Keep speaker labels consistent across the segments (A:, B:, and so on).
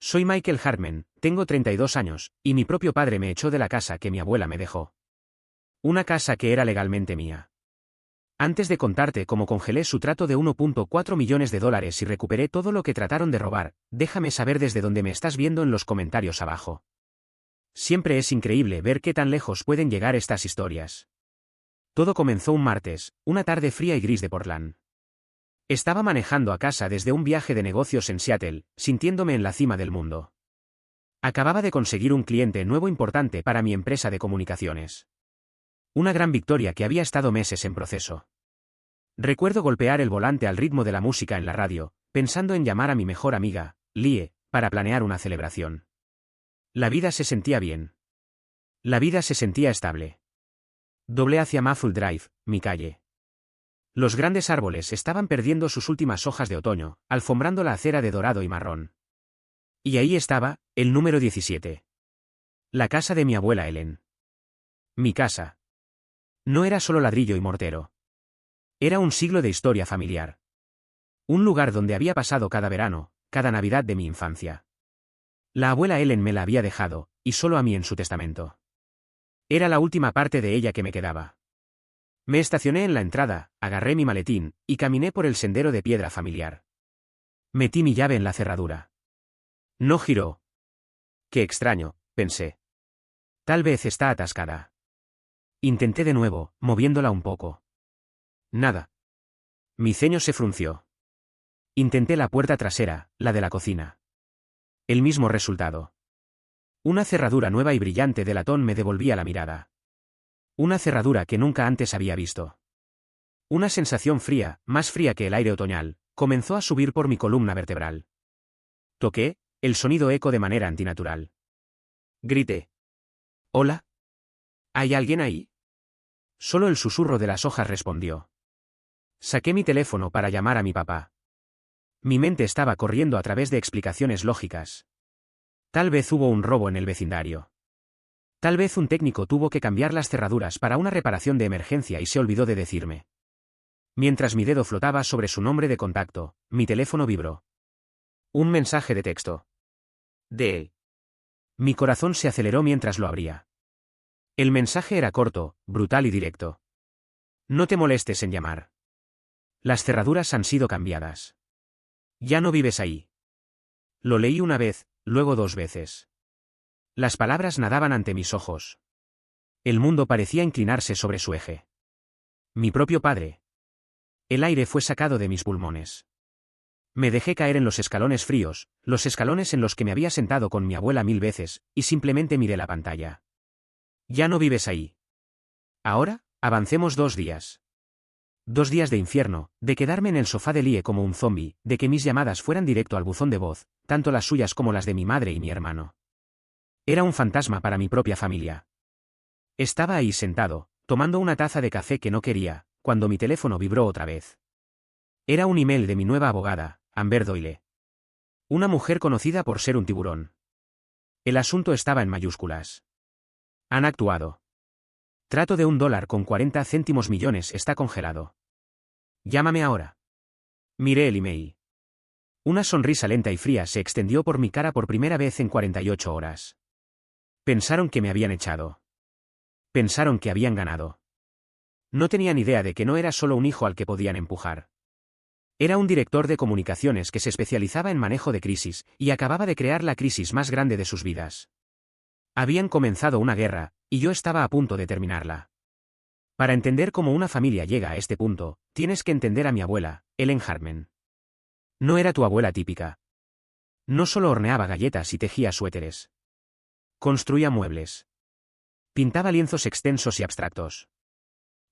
A: Soy Michael Hartman, tengo 32 años, y mi propio padre me echó de la casa que mi abuela me dejó. Una casa que era legalmente mía. Antes de contarte cómo congelé su trato de 1.4 millones de dólares y recuperé todo lo que trataron de robar, déjame saber desde dónde me estás viendo en los comentarios abajo. Siempre es increíble ver qué tan lejos pueden llegar estas historias. Todo comenzó un martes, una tarde fría y gris de Portland. Estaba manejando a casa desde un viaje de negocios en Seattle, sintiéndome en la cima del mundo. Acababa de conseguir un cliente nuevo importante para mi empresa de comunicaciones. Una gran victoria que había estado meses en proceso. Recuerdo golpear el volante al ritmo de la música en la radio, pensando en llamar a mi mejor amiga, Lie, para planear una celebración. La vida se sentía bien. La vida se sentía estable. Doblé hacia Maple Drive, mi calle. Los grandes árboles estaban perdiendo sus últimas hojas de otoño, alfombrando la acera de dorado y marrón. Y ahí estaba, el número 17. La casa de mi abuela Ellen. Mi casa. No era solo ladrillo y mortero. Era un siglo de historia familiar. Un lugar donde había pasado cada verano, cada Navidad de mi infancia. La abuela Ellen me la había dejado, y solo a mí en su testamento. Era la última parte de ella que me quedaba. Me estacioné en la entrada, agarré mi maletín, y caminé por el sendero de piedra familiar. Metí mi llave en la cerradura. No giró. Qué extraño, pensé. Tal vez está atascada. Intenté de nuevo, moviéndola un poco. Nada. Mi ceño se frunció. Intenté la puerta trasera, la de la cocina. El mismo resultado. Una cerradura nueva y brillante de latón me devolvía la mirada. Una cerradura que nunca antes había visto. Una sensación fría, más fría que el aire otoñal, comenzó a subir por mi columna vertebral. Toqué, el sonido eco de manera antinatural. Grité. ¿Hola? ¿Hay alguien ahí? Solo el susurro de las hojas respondió. Saqué mi teléfono para llamar a mi papá. Mi mente estaba corriendo a través de explicaciones lógicas. Tal vez hubo un robo en el vecindario. Tal vez un técnico tuvo que cambiar las cerraduras para una reparación de emergencia y se olvidó de decirme. Mientras mi dedo flotaba sobre su nombre de contacto, mi teléfono vibró. Un mensaje de texto. De él. Mi corazón se aceleró mientras lo abría. El mensaje era corto, brutal y directo. No te molestes en llamar. Las cerraduras han sido cambiadas. Ya no vives ahí. Lo leí una vez, luego 2 veces. Las palabras nadaban ante mis ojos. El mundo parecía inclinarse sobre su eje. Mi propio padre. El aire fue sacado de mis pulmones. Me dejé caer en los escalones fríos, los escalones en los que me había sentado con mi abuela 1000 veces, y simplemente miré la pantalla. Ya no vives ahí. Ahora, avancemos 2 días. 2 días de infierno, de quedarme en el sofá de Lie como un zombi, de que mis llamadas fueran directo al buzón de voz, tanto las suyas como las de mi madre y mi hermano. Era un fantasma para mi propia familia. Estaba ahí sentado, tomando una taza de café que no quería, cuando mi teléfono vibró otra vez. Era un email de mi nueva abogada, Amber Doyle. Una mujer conocida por ser un tiburón. El asunto estaba en mayúsculas. Han actuado. Trato de $1.40 millones está congelado. Llámame ahora. Miré el email. Una sonrisa lenta y fría se extendió por mi cara por primera vez en 48 horas. Pensaron que me habían echado. Pensaron que habían ganado. No tenían idea de que no era solo un hijo al que podían empujar. Era un director de comunicaciones que se especializaba en manejo de crisis, y acababa de crear la crisis más grande de sus vidas. Habían comenzado una guerra, y yo estaba a punto de terminarla. Para entender cómo una familia llega a este punto, tienes que entender a mi abuela, Ellen Hartman. No era tu abuela típica. No solo horneaba galletas y tejía suéteres. Construía muebles. Pintaba lienzos extensos y abstractos.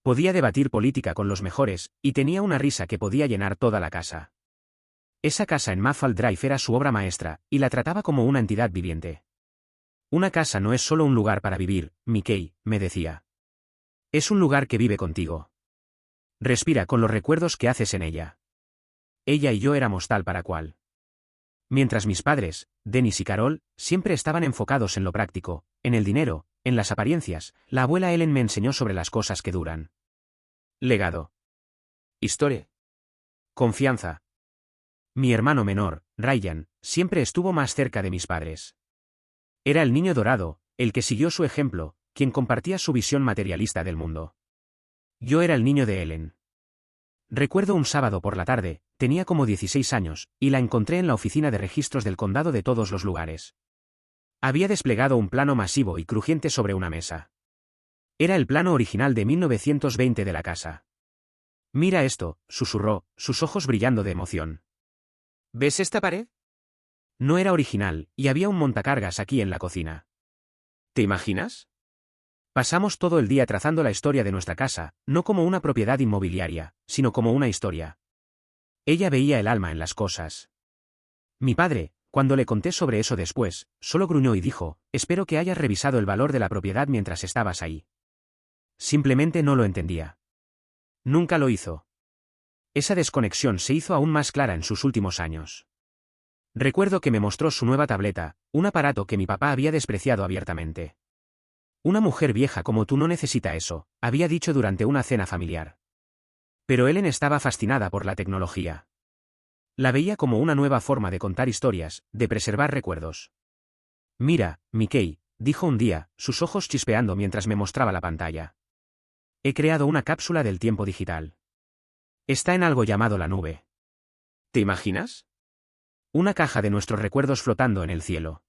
A: Podía debatir política con los mejores, y tenía una risa que podía llenar toda la casa. Esa casa en Maple Drive era su obra maestra, y la trataba como una entidad viviente. Una casa no es solo un lugar para vivir, Mickey, me decía. Es un lugar que vive contigo. Respira con los recuerdos que haces en ella. Ella y yo éramos tal para cual. Mientras mis padres, Dennis y Carol, siempre estaban enfocados en lo práctico, en el dinero, en las apariencias, la abuela Ellen me enseñó sobre las cosas que duran. Legado. Historia. Confianza. Mi hermano menor, Ryan, siempre estuvo más cerca de mis padres. Era el niño dorado, el que siguió su ejemplo, quien compartía su visión materialista del mundo. Yo era el niño de Ellen. Recuerdo un sábado por la tarde, tenía como 16 años, y la encontré en la oficina de registros del condado de todos los lugares. Había desplegado un plano masivo y crujiente sobre una mesa. Era el plano original de 1920 de la casa. «Mira esto», susurró, sus ojos brillando de emoción. «¿Ves esta pared? No era original, y había un montacargas aquí en la cocina. ¿Te imaginas? Pasamos todo el día trazando la historia de nuestra casa, no como una propiedad inmobiliaria, sino como una historia». Ella veía el alma en las cosas. Mi padre, cuando le conté sobre eso después, solo gruñó y dijo: «Espero que hayas revisado el valor de la propiedad mientras estabas ahí». Simplemente no lo entendía. Nunca lo hizo. Esa desconexión se hizo aún más clara en sus últimos años. Recuerdo que me mostró su nueva tableta, un aparato que mi papá había despreciado abiertamente. «Una mujer vieja como tú no necesita eso», había dicho durante una cena familiar. Pero Ellen estaba fascinada por la tecnología. La veía como una nueva forma de contar historias, de preservar recuerdos. «Mira, Mickey», dijo un día, sus ojos chispeando mientras me mostraba la pantalla. «He creado una cápsula del tiempo digital. Está en algo llamado la nube. ¿Te imaginas? Una caja de nuestros recuerdos flotando en el cielo».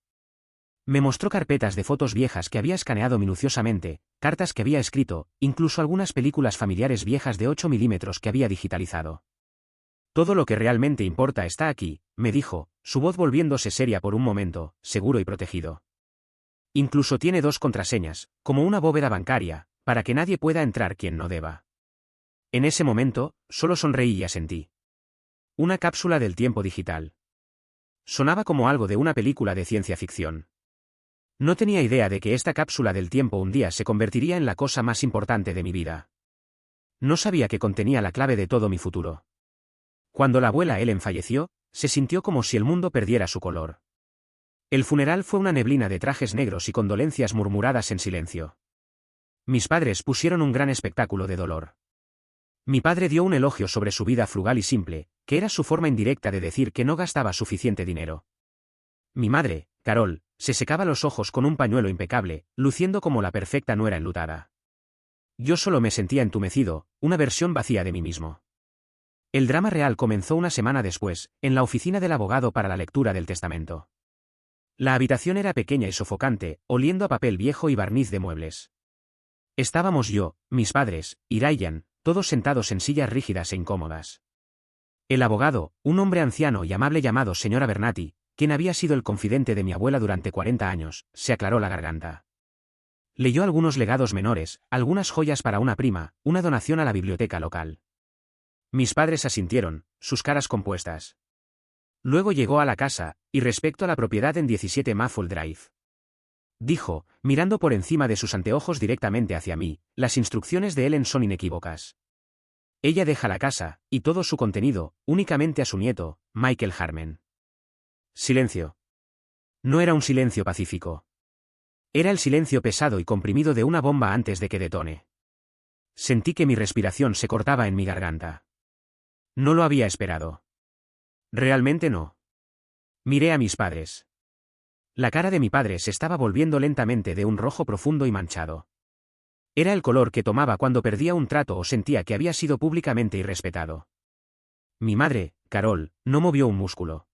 A: Me mostró carpetas de fotos viejas que había escaneado minuciosamente, cartas que había escrito, incluso algunas películas familiares viejas de 8 milímetros que había digitalizado. «Todo lo que realmente importa está aquí», me dijo, su voz volviéndose seria por un momento, seguro y protegido. «Incluso tiene 2 contraseñas, como una bóveda bancaria, para que nadie pueda entrar quien no deba». En ese momento, solo sonreí y asentí. Una cápsula del tiempo digital. Sonaba como algo de una película de ciencia ficción. No tenía idea de que esta cápsula del tiempo un día se convertiría en la cosa más importante de mi vida. No sabía que contenía la clave de todo mi futuro. Cuando la abuela Ellen falleció, se sintió como si el mundo perdiera su color. El funeral fue una neblina de trajes negros y condolencias murmuradas en silencio. Mis padres pusieron un gran espectáculo de dolor. Mi padre dio un elogio sobre su vida frugal y simple, que era su forma indirecta de decir que no gastaba suficiente dinero. Mi madre, Carol, se secaba los ojos con un pañuelo impecable, luciendo como la perfecta nuera enlutada. Yo solo me sentía entumecido, una versión vacía de mí mismo. El drama real comenzó una semana después, en la oficina del abogado para la lectura del testamento. La habitación era pequeña y sofocante, oliendo a papel viejo y barniz de muebles. Estábamos yo, mis padres, y Ryan, todos sentados en sillas rígidas e incómodas. El abogado, un hombre anciano y amable llamado señor Abernathy, quien había sido el confidente de mi abuela durante 40 años, se aclaró la garganta. Leyó algunos legados menores, algunas joyas para una prima, una donación a la biblioteca local. Mis padres asintieron, sus caras compuestas. Luego llegó a la casa, y respecto a la propiedad en 17 Maple Drive. Dijo, mirando por encima de sus anteojos directamente hacia mí: «Las instrucciones de Ellen son inequívocas. Ella deja la casa, y todo su contenido, únicamente a su nieto, Michael Harmon». Silencio. No era un silencio pacífico. Era el silencio pesado y comprimido de una bomba antes de que detone. Sentí que mi respiración se cortaba en mi garganta. No lo había esperado. Realmente no. Miré a mis padres. La cara de mi padre se estaba volviendo lentamente de un rojo profundo y manchado. Era el color que tomaba cuando perdía un trato o sentía que había sido públicamente irrespetado. Mi madre, Carol, no movió un músculo.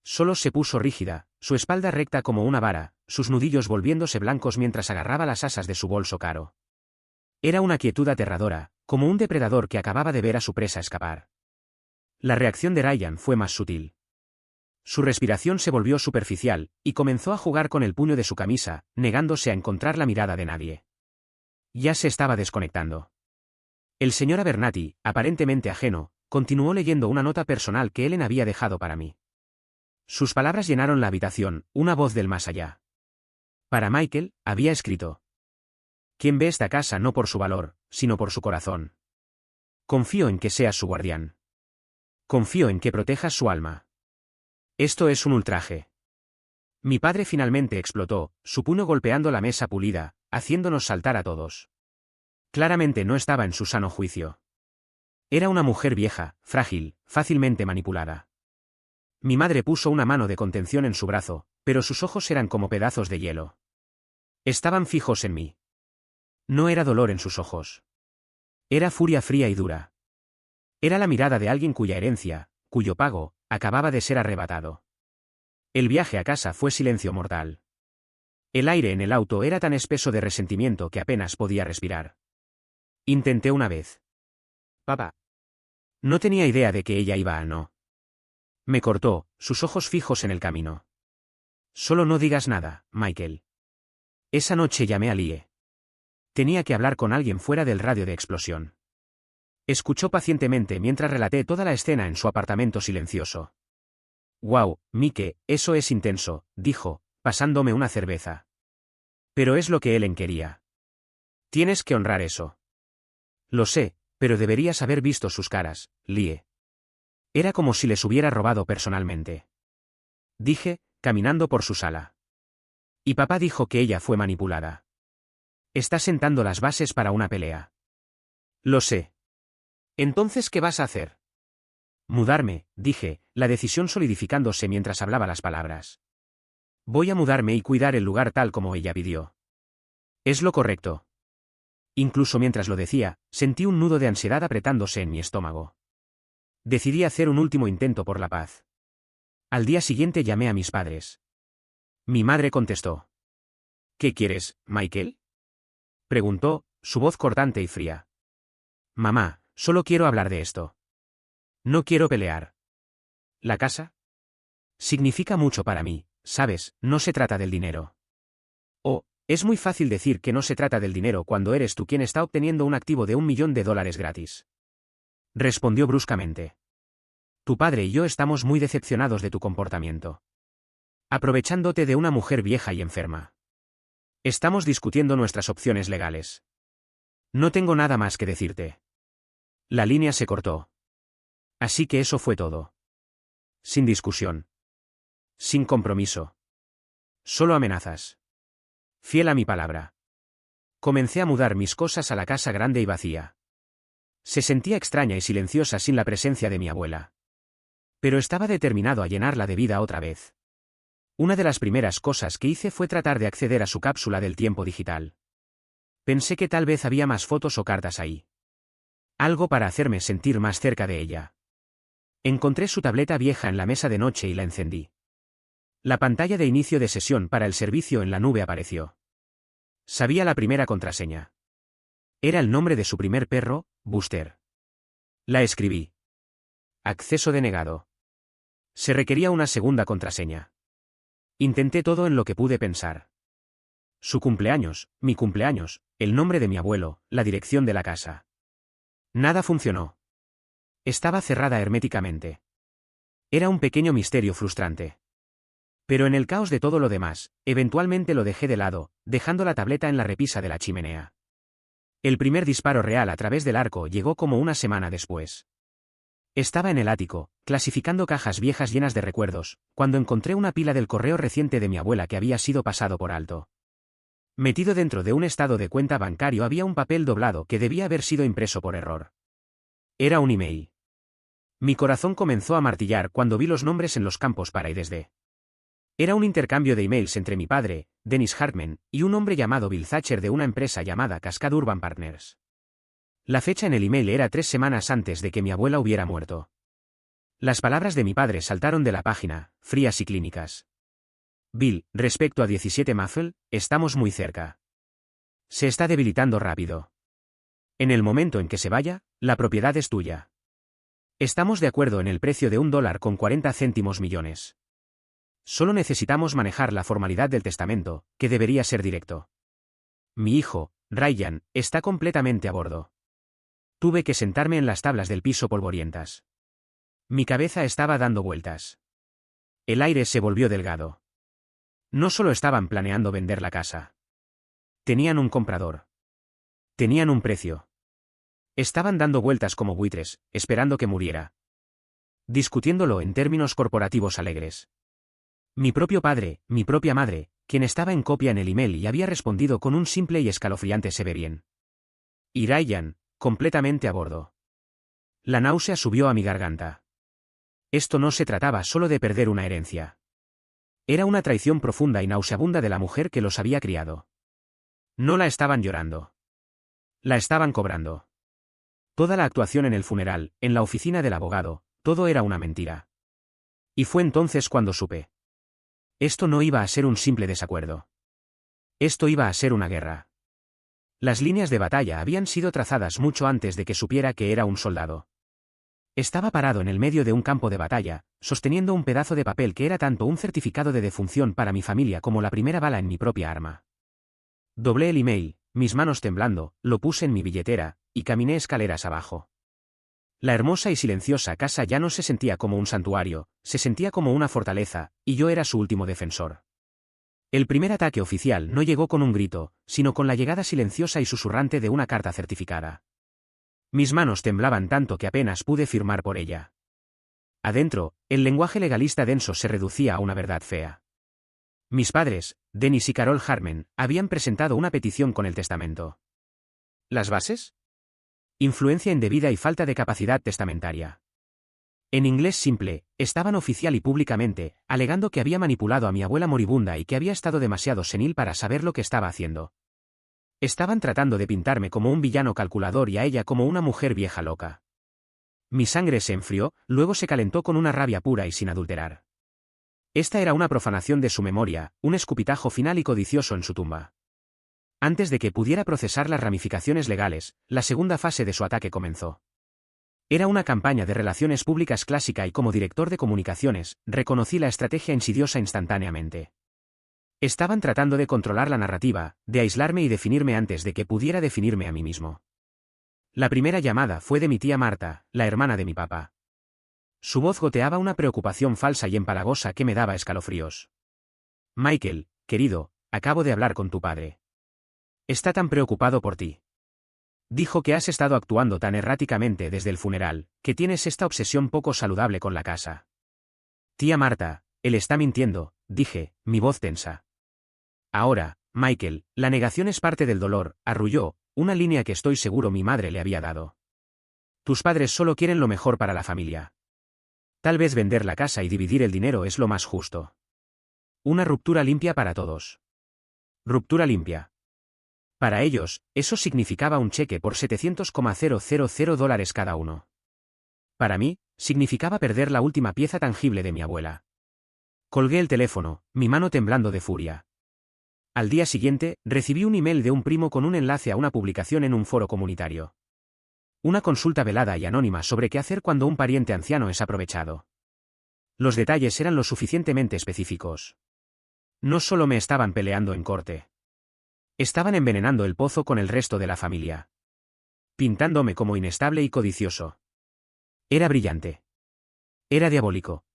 A: Solo se puso rígida, su espalda recta como una vara, sus nudillos volviéndose blancos mientras agarraba las asas de su bolso caro. Era una quietud aterradora, como un depredador que acababa de ver a su presa escapar. La reacción de Ryan fue más sutil. Su respiración se volvió superficial, y comenzó a jugar con el puño de su camisa, negándose a encontrar la mirada de nadie. Ya se estaba desconectando. El señor Abernathy, aparentemente ajeno, continuó leyendo una nota personal que Ellen había dejado para mí. Sus palabras llenaron la habitación, una voz del más allá. Para Michael, había escrito: «Quien ve esta casa no por su valor, sino por su corazón. Confío en que seas su guardián. Confío en que protejas su alma. Esto es un ultraje». Mi padre finalmente explotó, su puño golpeando la mesa pulida, haciéndonos saltar a todos. Claramente no estaba en su sano juicio. Era una mujer vieja, frágil, fácilmente manipulada. Mi madre puso una mano de contención en su brazo, pero sus ojos eran como pedazos de hielo. Estaban fijos en mí. No era dolor en sus ojos. Era furia fría y dura. Era la mirada de alguien cuya herencia, cuyo pago, acababa de ser arrebatado. El viaje a casa fue silencio mortal. El aire en el auto era tan espeso de resentimiento que apenas podía respirar. Intenté una vez. Papá. No tenía idea de que ella iba a no. Me cortó, sus ojos fijos en el camino. Solo no digas nada, Michael. Esa noche llamé a Lie. Tenía que hablar con alguien fuera del radio de explosión. Escuchó pacientemente mientras relaté toda la escena en su apartamento silencioso. «Guau, Mike, eso es intenso», dijo, pasándome una cerveza. Pero es lo que Ellen quería. Tienes que honrar eso. Lo sé, pero deberías haber visto sus caras, Lie. Era como si les hubiera robado personalmente. Dije, caminando por su sala. Y papá dijo que ella fue manipulada. Está sentando las bases para una pelea. Lo sé. Entonces, ¿qué vas a hacer? Mudarme, dije, la decisión solidificándose mientras hablaba las palabras. Voy a mudarme y cuidar el lugar tal como ella pidió. Es lo correcto. Incluso mientras lo decía, sentí un nudo de ansiedad apretándose en mi estómago. Decidí hacer un último intento por la paz. Al día siguiente llamé a mis padres. Mi madre contestó. ¿Qué quieres, Michael? Preguntó, su voz cortante y fría. Mamá, solo quiero hablar de esto. No quiero pelear. ¿La casa? Significa mucho para mí, ¿sabes? No se trata del dinero. Oh, es muy fácil decir que no se trata del dinero cuando eres tú quien está obteniendo un activo de $1 millón gratis. Respondió bruscamente. Tu padre y yo estamos muy decepcionados de tu comportamiento. Aprovechándote de una mujer vieja y enferma. Estamos discutiendo nuestras opciones legales. No tengo nada más que decirte. La línea se cortó. Así que eso fue todo. Sin discusión. Sin compromiso. Solo amenazas. Fiel a mi palabra. Comencé a mudar mis cosas a la casa grande y vacía. Se sentía extraña y silenciosa sin la presencia de mi abuela. Pero estaba determinado a llenarla de vida otra vez. Una de las primeras cosas que hice fue tratar de acceder a su cápsula del tiempo digital. Pensé que tal vez había más fotos o cartas ahí. Algo para hacerme sentir más cerca de ella. Encontré su tableta vieja en la mesa de noche y la encendí. La pantalla de inicio de sesión para el servicio en la nube apareció. Sabía la primera contraseña. Era el nombre de su primer perro, Buster. La escribí. Acceso denegado. Se requería una segunda contraseña. Intenté todo en lo que pude pensar. Su cumpleaños, mi cumpleaños, el nombre de mi abuelo, la dirección de la casa. Nada funcionó. Estaba cerrada herméticamente. Era un pequeño misterio frustrante. Pero en el caos de todo lo demás, eventualmente lo dejé de lado, dejando la tableta en la repisa de la chimenea. El primer disparo real a través del arco llegó como una semana después. Estaba en el ático, clasificando cajas viejas llenas de recuerdos, cuando encontré una pila del correo reciente de mi abuela que había sido pasado por alto. Metido dentro de un estado de cuenta bancario había un papel doblado que debía haber sido impreso por error. Era un email. Mi corazón comenzó a martillar cuando vi los nombres en los campos para y desde. Era un intercambio de emails entre mi padre, Dennis Hartman, y un hombre llamado Bill Thatcher de una empresa llamada Cascade Urban Partners. La fecha en el email era 3 semanas antes de que mi abuela hubiera muerto. Las palabras de mi padre saltaron de la página, frías y clínicas. Bill, respecto a 17 Maffel, estamos muy cerca. Se está debilitando rápido. En el momento en que se vaya, la propiedad es tuya. Estamos de acuerdo en el precio de $1.40 millones. Solo necesitamos manejar la formalidad del testamento, que debería ser directo. Mi hijo, Ryan, está completamente a bordo. Tuve que sentarme en las tablas del piso polvorientas. Mi cabeza estaba dando vueltas. El aire se volvió delgado. No solo estaban planeando vender la casa. Tenían un comprador. Tenían un precio. Estaban dando vueltas como buitres, esperando que muriera. Discutiéndolo en términos corporativos alegres. Mi propio padre, mi propia madre, quien estaba en copia en el email y había respondido con un simple y escalofriante se ve bien. Y Ryan, completamente a bordo. La náusea subió a mi garganta. Esto no se trataba solo de perder una herencia. Era una traición profunda y nauseabunda de la mujer que los había criado. No la estaban llorando. La estaban cobrando. Toda la actuación en el funeral, en la oficina del abogado, todo era una mentira. Y fue entonces cuando supe. Esto no iba a ser un simple desacuerdo. Esto iba a ser una guerra. Las líneas de batalla habían sido trazadas mucho antes de que supiera que era un soldado. Estaba parado en el medio de un campo de batalla, sosteniendo un pedazo de papel que era tanto un certificado de defunción para mi familia como la primera bala en mi propia arma. Doblé el email, mis manos temblando, lo puse en mi billetera, y caminé escaleras abajo. La hermosa y silenciosa casa ya no se sentía como un santuario, se sentía como una fortaleza, y yo era su último defensor. El primer ataque oficial no llegó con un grito, sino con la llegada silenciosa y susurrante de una carta certificada. Mis manos temblaban tanto que apenas pude firmar por ella. Adentro, el lenguaje legalista denso se reducía a una verdad fea. Mis padres, Dennis y Carol Harmon, habían presentado una petición con el testamento. ¿Las bases? Influencia indebida y falta de capacidad testamentaria. En inglés simple, estaban oficial y públicamente, alegando que había manipulado a mi abuela moribunda y que había estado demasiado senil para saber lo que estaba haciendo. Estaban tratando de pintarme como un villano calculador y a ella como una mujer vieja loca. Mi sangre se enfrió, luego se calentó con una rabia pura y sin adulterar. Esta era una profanación de su memoria, un escupitajo final y codicioso en su tumba. Antes de que pudiera procesar las ramificaciones legales, la segunda fase de su ataque comenzó. Era una campaña de relaciones públicas clásica y como director de comunicaciones, reconocí la estrategia insidiosa instantáneamente. Estaban tratando de controlar la narrativa, de aislarme y definirme antes de que pudiera definirme a mí mismo. La primera llamada fue de mi tía Marta, la hermana de mi papá. Su voz goteaba una preocupación falsa y empalagosa que me daba escalofríos. Michael, querido, acabo de hablar con tu padre. Está tan preocupado por ti. Dijo que has estado actuando tan erráticamente desde el funeral, que tienes esta obsesión poco saludable con la casa. Tía Marta, él está mintiendo, dije, mi voz tensa. Ahora, Michael, la negación es parte del dolor, arrulló, una línea que estoy seguro mi madre le había dado. Tus padres solo quieren lo mejor para la familia. Tal vez vender la casa y dividir el dinero es lo más justo. Una ruptura limpia para todos. Ruptura limpia. Para ellos, eso significaba un cheque por $700,000 cada uno. Para mí, significaba perder la última pieza tangible de mi abuela. Colgué el teléfono, mi mano temblando de furia. Al día siguiente, recibí un email de un primo con un enlace a una publicación en un foro comunitario. Una consulta velada y anónima sobre qué hacer cuando un pariente anciano es aprovechado. Los detalles eran lo suficientemente específicos. No solo me estaban peleando en corte. Estaban envenenando el pozo con el resto de la familia. Pintándome como inestable y codicioso. Era brillante. Era diabólico.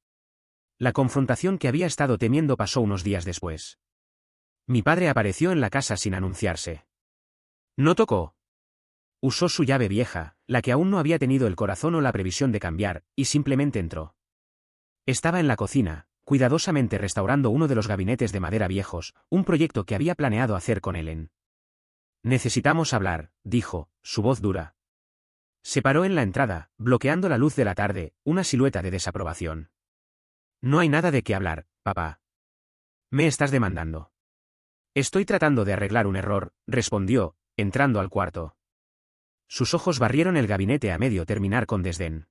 A: La confrontación que había estado temiendo pasó unos días después. Mi padre apareció en la casa sin anunciarse. No tocó. Usó su llave vieja, la que aún no había tenido el corazón o la previsión de cambiar, y simplemente entró. Estaba en la cocina, cuidadosamente restaurando uno de los gabinetes de madera viejos, un proyecto que había planeado hacer con Ellen. Necesitamos hablar, dijo, su voz dura. Se paró en la entrada, bloqueando la luz de la tarde, una silueta de desaprobación. No hay nada de qué hablar, papá. Me estás demandando. Estoy tratando de arreglar un error, respondió, entrando al cuarto. Sus ojos barrieron el gabinete a medio terminar con desdén.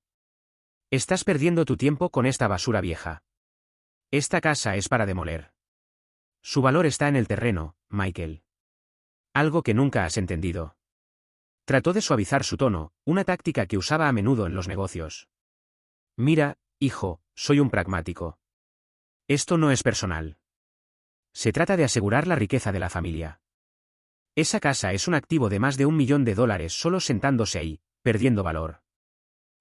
A: Estás perdiendo tu tiempo con esta basura vieja. Esta casa es para demoler. Su valor está en el terreno, Michael. Algo que nunca has entendido. Trató de suavizar su tono, una táctica que usaba a menudo en los negocios. Mira, hijo, soy un pragmático. Esto no es personal. Se trata de asegurar la riqueza de la familia. Esa casa es un activo de más de $1 millón solo sentándose ahí, perdiendo valor.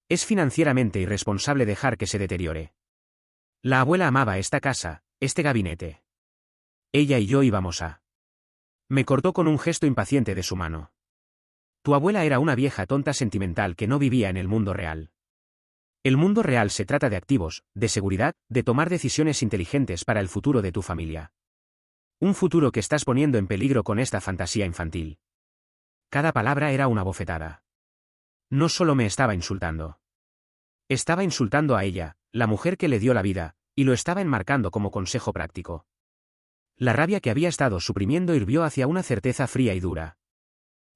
A: Es financieramente irresponsable dejar que se deteriore. La abuela amaba esta casa, este gabinete. Ella y yo íbamos a... Me cortó con un gesto impaciente de su mano. Tu abuela era una vieja tonta sentimental que no vivía en el mundo real. El mundo real se trata de activos, de seguridad, de tomar decisiones inteligentes para el futuro de tu familia. Un futuro que estás poniendo en peligro con esta fantasía infantil. Cada palabra era una bofetada. No solo me estaba insultando. Estaba insultando a ella, la mujer que le dio la vida, y lo estaba enmarcando como consejo práctico. La rabia que había estado suprimiendo hirvió hacia una certeza fría y dura.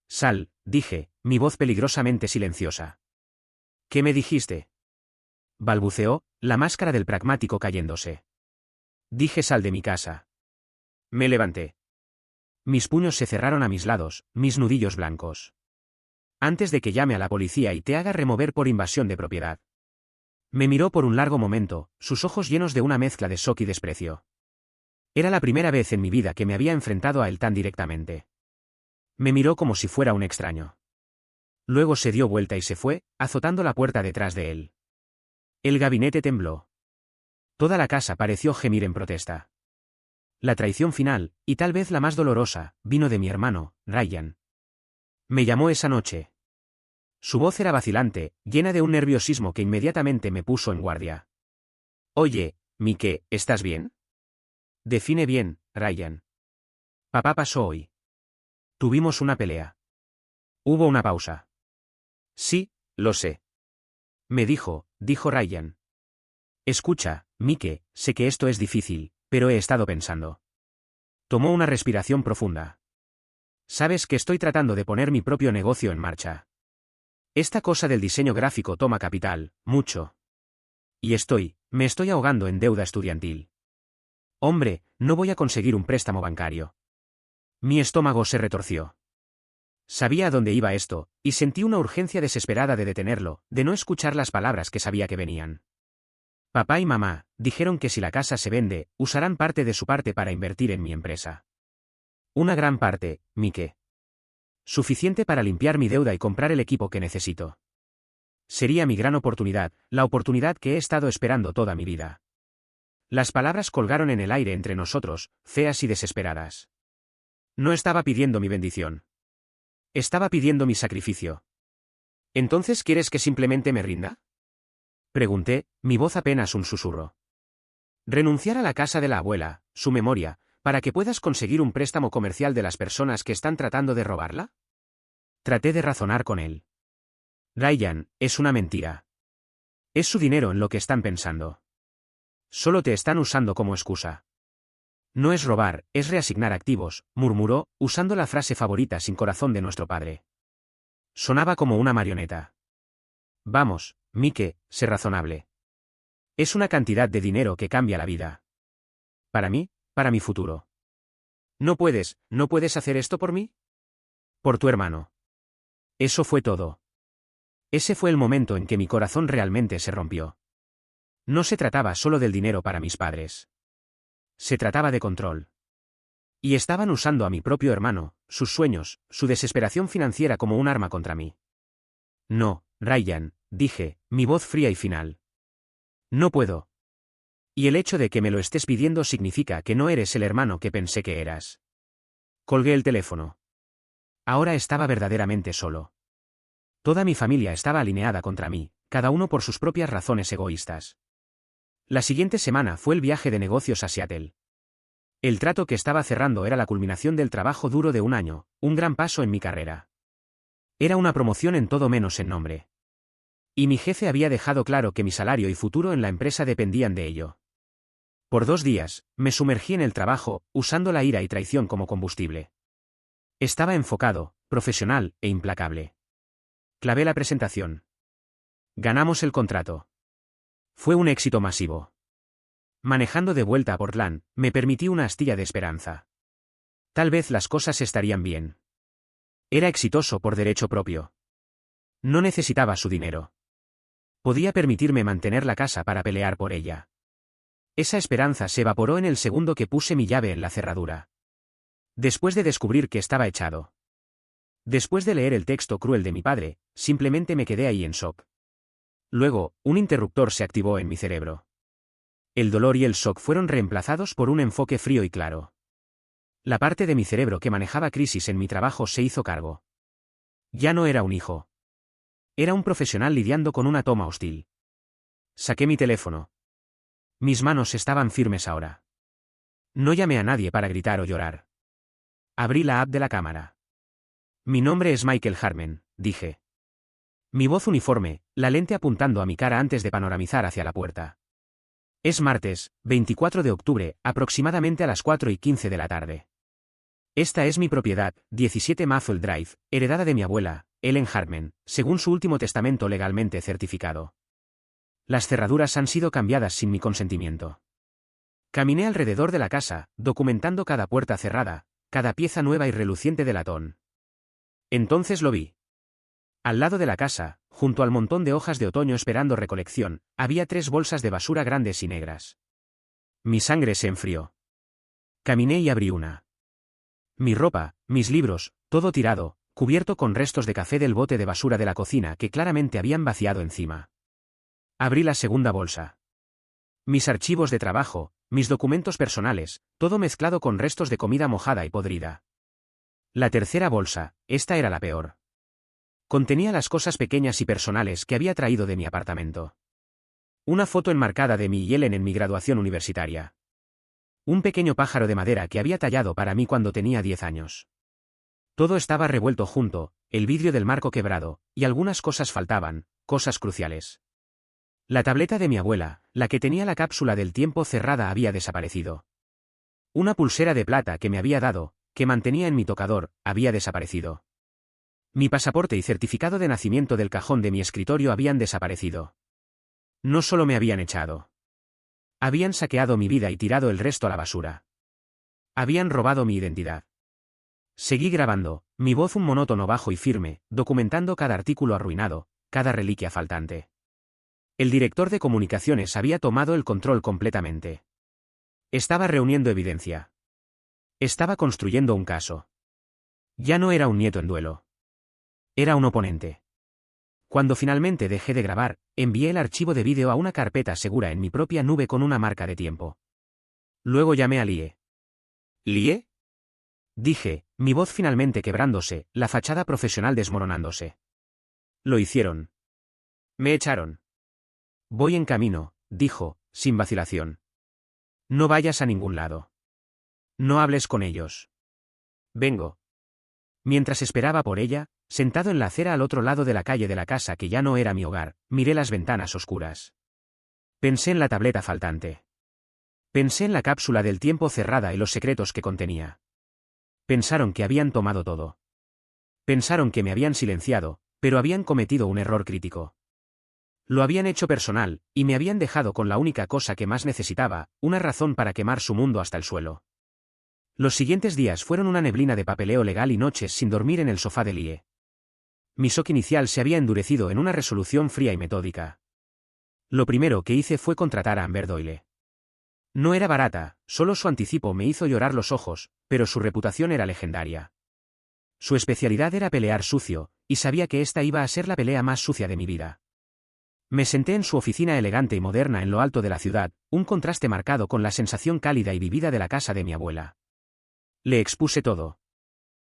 A: Sal, dije, mi voz peligrosamente silenciosa. ¿Qué me dijiste? Balbuceó, la máscara del pragmático cayéndose. Dije sal de mi casa. Me levanté. Mis puños se cerraron a mis lados, mis nudillos blancos. Antes de que llame a la policía y te haga remover por invasión de propiedad. Me miró por un largo momento, sus ojos llenos de una mezcla de shock y desprecio. Era la primera vez en mi vida que me había enfrentado a él tan directamente. Me miró como si fuera un extraño. Luego se dio vuelta y se fue, azotando la puerta detrás de él. El gabinete tembló. Toda la casa pareció gemir en protesta. La traición final, y tal vez la más dolorosa, vino de mi hermano, Ryan. Me llamó esa noche. Su voz era vacilante, llena de un nerviosismo que inmediatamente me puso en guardia. Oye, Mike, ¿estás bien? Define bien, Ryan. Papá pasó hoy. Tuvimos una pelea. Hubo una pausa. Sí, lo sé. Me dijo Ryan. Escucha, Mike, sé que esto es difícil, pero he estado pensando. Tomó una respiración profunda. Sabes que estoy tratando de poner mi propio negocio en marcha. Esta cosa del diseño gráfico toma capital, mucho. Y me estoy ahogando en deuda estudiantil. Hombre, no voy a conseguir un préstamo bancario. Mi estómago se retorció. Sabía a dónde iba esto, y sentí una urgencia desesperada de detenerlo, de no escuchar las palabras que sabía que venían. Papá y mamá dijeron que si la casa se vende, usarán parte de su parte para invertir en mi empresa. Una gran parte, Mike. Suficiente para limpiar mi deuda y comprar el equipo que necesito. Sería mi gran oportunidad, la oportunidad que he estado esperando toda mi vida. Las palabras colgaron en el aire entre nosotros, feas y desesperadas. No estaba pidiendo mi bendición. Estaba pidiendo mi sacrificio. ¿Entonces quieres que simplemente me rinda? Pregunté, mi voz apenas un susurro. Renunciar a la casa de la abuela, su memoria, para que puedas conseguir un préstamo comercial de las personas que están tratando de robarla? Traté de razonar con él. Ryan, es una mentira. Es su dinero en lo que están pensando. Solo te están usando como excusa. No es robar, es reasignar activos, murmuró, usando la frase favorita sin corazón de nuestro padre. Sonaba como una marioneta. Vamos, Mike, sé razonable. Es una cantidad de dinero que cambia la vida. Para mí, para mi futuro. ¿No puedes hacer esto por mí? Por tu hermano. Eso fue todo. Ese fue el momento en que mi corazón realmente se rompió. No se trataba solo del dinero para mis padres. Se trataba de control. Y estaban usando a mi propio hermano, sus sueños, su desesperación financiera como un arma contra mí. No, Ryan, dije, mi voz fría y final. No puedo. Y el hecho de que me lo estés pidiendo significa que no eres el hermano que pensé que eras. Colgué el teléfono. Ahora estaba verdaderamente solo. Toda mi familia estaba alineada contra mí, cada uno por sus propias razones egoístas. La siguiente semana fue el viaje de negocios a Seattle. El trato que estaba cerrando era la culminación del trabajo duro de un año, un gran paso en mi carrera. Era una promoción en todo menos en nombre. Y mi jefe había dejado claro que mi salario y futuro en la empresa dependían de ello. Por 2 días, me sumergí en el trabajo, usando la ira y traición como combustible. Estaba enfocado, profesional e implacable. Clavé la presentación. Ganamos el contrato. Fue un éxito masivo. Manejando de vuelta a Portland, me permití una astilla de esperanza. Tal vez las cosas estarían bien. Era exitoso por derecho propio. No necesitaba su dinero. Podía permitirme mantener la casa para pelear por ella. Esa esperanza se evaporó en el segundo que puse mi llave en la cerradura. Después de descubrir que estaba echado. Después de leer el texto cruel de mi padre, simplemente me quedé ahí en shock. Luego, un interruptor se activó en mi cerebro. El dolor y el shock fueron reemplazados por un enfoque frío y claro. La parte de mi cerebro que manejaba crisis en mi trabajo se hizo cargo. Ya no era un hijo. Era un profesional lidiando con una toma hostil. Saqué mi teléfono. Mis manos estaban firmes ahora. No llamé a nadie para gritar o llorar. Abrí la app de la cámara. Mi nombre es Michael Harmon, dije. Mi voz uniforme, la lente apuntando a mi cara antes de panoramizar hacia la puerta. Es martes, 24 de octubre, aproximadamente a las 4:15 de la tarde. Esta es mi propiedad, 17 Maple Drive, heredada de mi abuela, Ellen Hartman, según su último testamento legalmente certificado. Las cerraduras han sido cambiadas sin mi consentimiento. Caminé alrededor de la casa, documentando cada puerta cerrada, cada pieza nueva y reluciente de latón. Entonces lo vi. Al lado de la casa, junto al montón de hojas de otoño esperando recolección, había 3 bolsas de basura grandes y negras. Mi sangre se enfrió. Caminé y abrí una. Mi ropa, mis libros, todo tirado, cubierto con restos de café del bote de basura de la cocina que claramente habían vaciado encima. Abrí la segunda bolsa. Mis archivos de trabajo, mis documentos personales, todo mezclado con restos de comida mojada y podrida. La tercera bolsa, esta era la peor. Contenía las cosas pequeñas y personales que había traído de mi apartamento. Una foto enmarcada de mí y Ellen en mi graduación universitaria. Un pequeño pájaro de madera que había tallado para mí cuando tenía 10 años. Todo estaba revuelto junto, el vidrio del marco quebrado, y algunas cosas faltaban, cosas cruciales. La tableta de mi abuela, la que tenía la cápsula del tiempo cerrada, había desaparecido. Una pulsera de plata que me había dado, que mantenía en mi tocador, había desaparecido. Mi pasaporte y certificado de nacimiento del cajón de mi escritorio habían desaparecido. No solo me habían echado. Habían saqueado mi vida y tirado el resto a la basura. Habían robado mi identidad. Seguí grabando, mi voz un monótono bajo y firme, documentando cada artículo arruinado, cada reliquia faltante. El director de comunicaciones había tomado el control completamente. Estaba reuniendo evidencia. Estaba construyendo un caso. Ya no era un nieto en duelo. Era un oponente. Cuando finalmente dejé de grabar, envié el archivo de vídeo a una carpeta segura en mi propia nube con una marca de tiempo. Luego llamé a Lie. ¿Lie? Dije, mi voz finalmente quebrándose, la fachada profesional desmoronándose. Lo hicieron. Me echaron. Voy en camino, dijo, sin vacilación. No vayas a ningún lado. No hables con ellos. Vengo. Mientras esperaba por ella, sentado en la acera al otro lado de la calle de la casa que ya no era mi hogar, miré las ventanas oscuras. Pensé en la tableta faltante. Pensé en la cápsula del tiempo cerrada y los secretos que contenía. Pensaron que habían tomado todo. Pensaron que me habían silenciado, pero habían cometido un error crítico. Lo habían hecho personal, y me habían dejado con la única cosa que más necesitaba, una razón para quemar su mundo hasta el suelo. Los siguientes días fueron una neblina de papeleo legal y noches sin dormir en el sofá de Lie. Mi shock inicial se había endurecido en una resolución fría y metódica. Lo primero que hice fue contratar a Amber Doyle. No era barata, solo su anticipo me hizo llorar los ojos, pero su reputación era legendaria. Su especialidad era pelear sucio, y sabía que esta iba a ser la pelea más sucia de mi vida. Me senté en su oficina elegante y moderna en lo alto de la ciudad, un contraste marcado con la sensación cálida y vivida de la casa de mi abuela. Le expuse todo.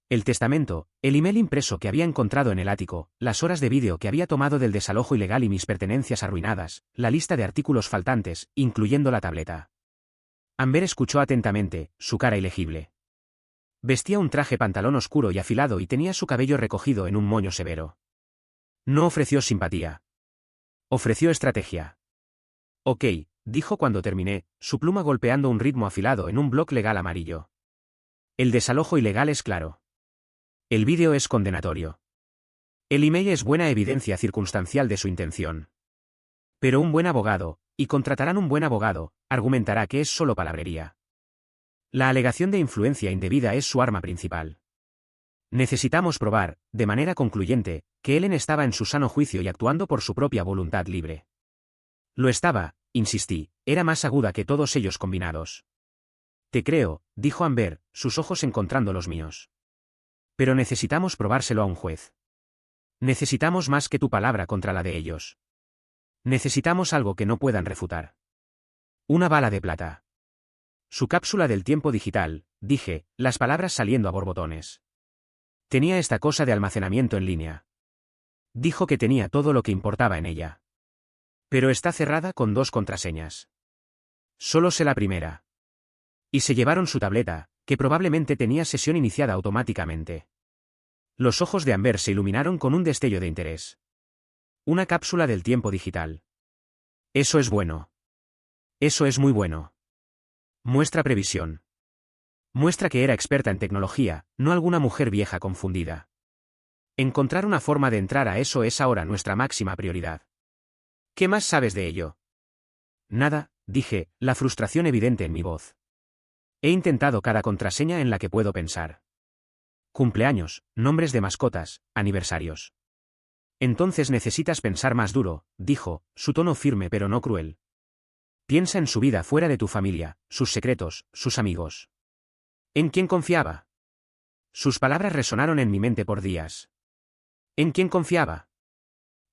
A: El testamento, el email impreso que había encontrado en el ático, las horas de vídeo que había tomado del desalojo ilegal y mis pertenencias arruinadas, la lista de artículos faltantes, incluyendo la tableta. Amber escuchó atentamente, su cara ilegible. Vestía un traje pantalón oscuro y afilado y tenía su cabello recogido en un moño severo. No ofreció simpatía. Ofreció estrategia. Ok, dijo cuando terminé, su pluma golpeando un ritmo afilado en un bloc legal amarillo. El desalojo ilegal es claro. El vídeo es condenatorio. El email es buena evidencia circunstancial de su intención. Pero un buen abogado, y contratarán un buen abogado, argumentará que es solo palabrería. La alegación de influencia indebida es su arma principal. Necesitamos probar, de manera concluyente, que Ellen estaba en su sano juicio y actuando por su propia voluntad libre. Lo estaba, insistí, era más aguda que todos ellos combinados. Te creo, dijo Amber, sus ojos encontrando los míos. Pero necesitamos probárselo a un juez. Necesitamos más que tu palabra contra la de ellos. Necesitamos algo que no puedan refutar. Una bala de plata. Su cápsula del tiempo digital, dije, las palabras saliendo a borbotones. Tenía esta cosa de almacenamiento en línea. Dijo que tenía todo lo que importaba en ella. Pero está cerrada con 2 contraseñas. Solo sé la primera. Y se llevaron su tableta, que probablemente tenía sesión iniciada automáticamente. Los ojos de Amber se iluminaron con un destello de interés. Una cápsula del tiempo digital. Eso es bueno. Eso es muy bueno. Muestra previsión. Muestra que era experta en tecnología, no alguna mujer vieja confundida. Encontrar una forma de entrar a eso es ahora nuestra máxima prioridad. ¿Qué más sabes de ello? Nada, dije, la frustración evidente en mi voz. He intentado cada contraseña en la que puedo pensar. Cumpleaños, nombres de mascotas, aniversarios. Entonces necesitas pensar más duro, dijo, su tono firme pero no cruel. Piensa en su vida fuera de tu familia, sus secretos, sus amigos. ¿En quién confiaba? Sus palabras resonaron en mi mente por días. ¿En quién confiaba?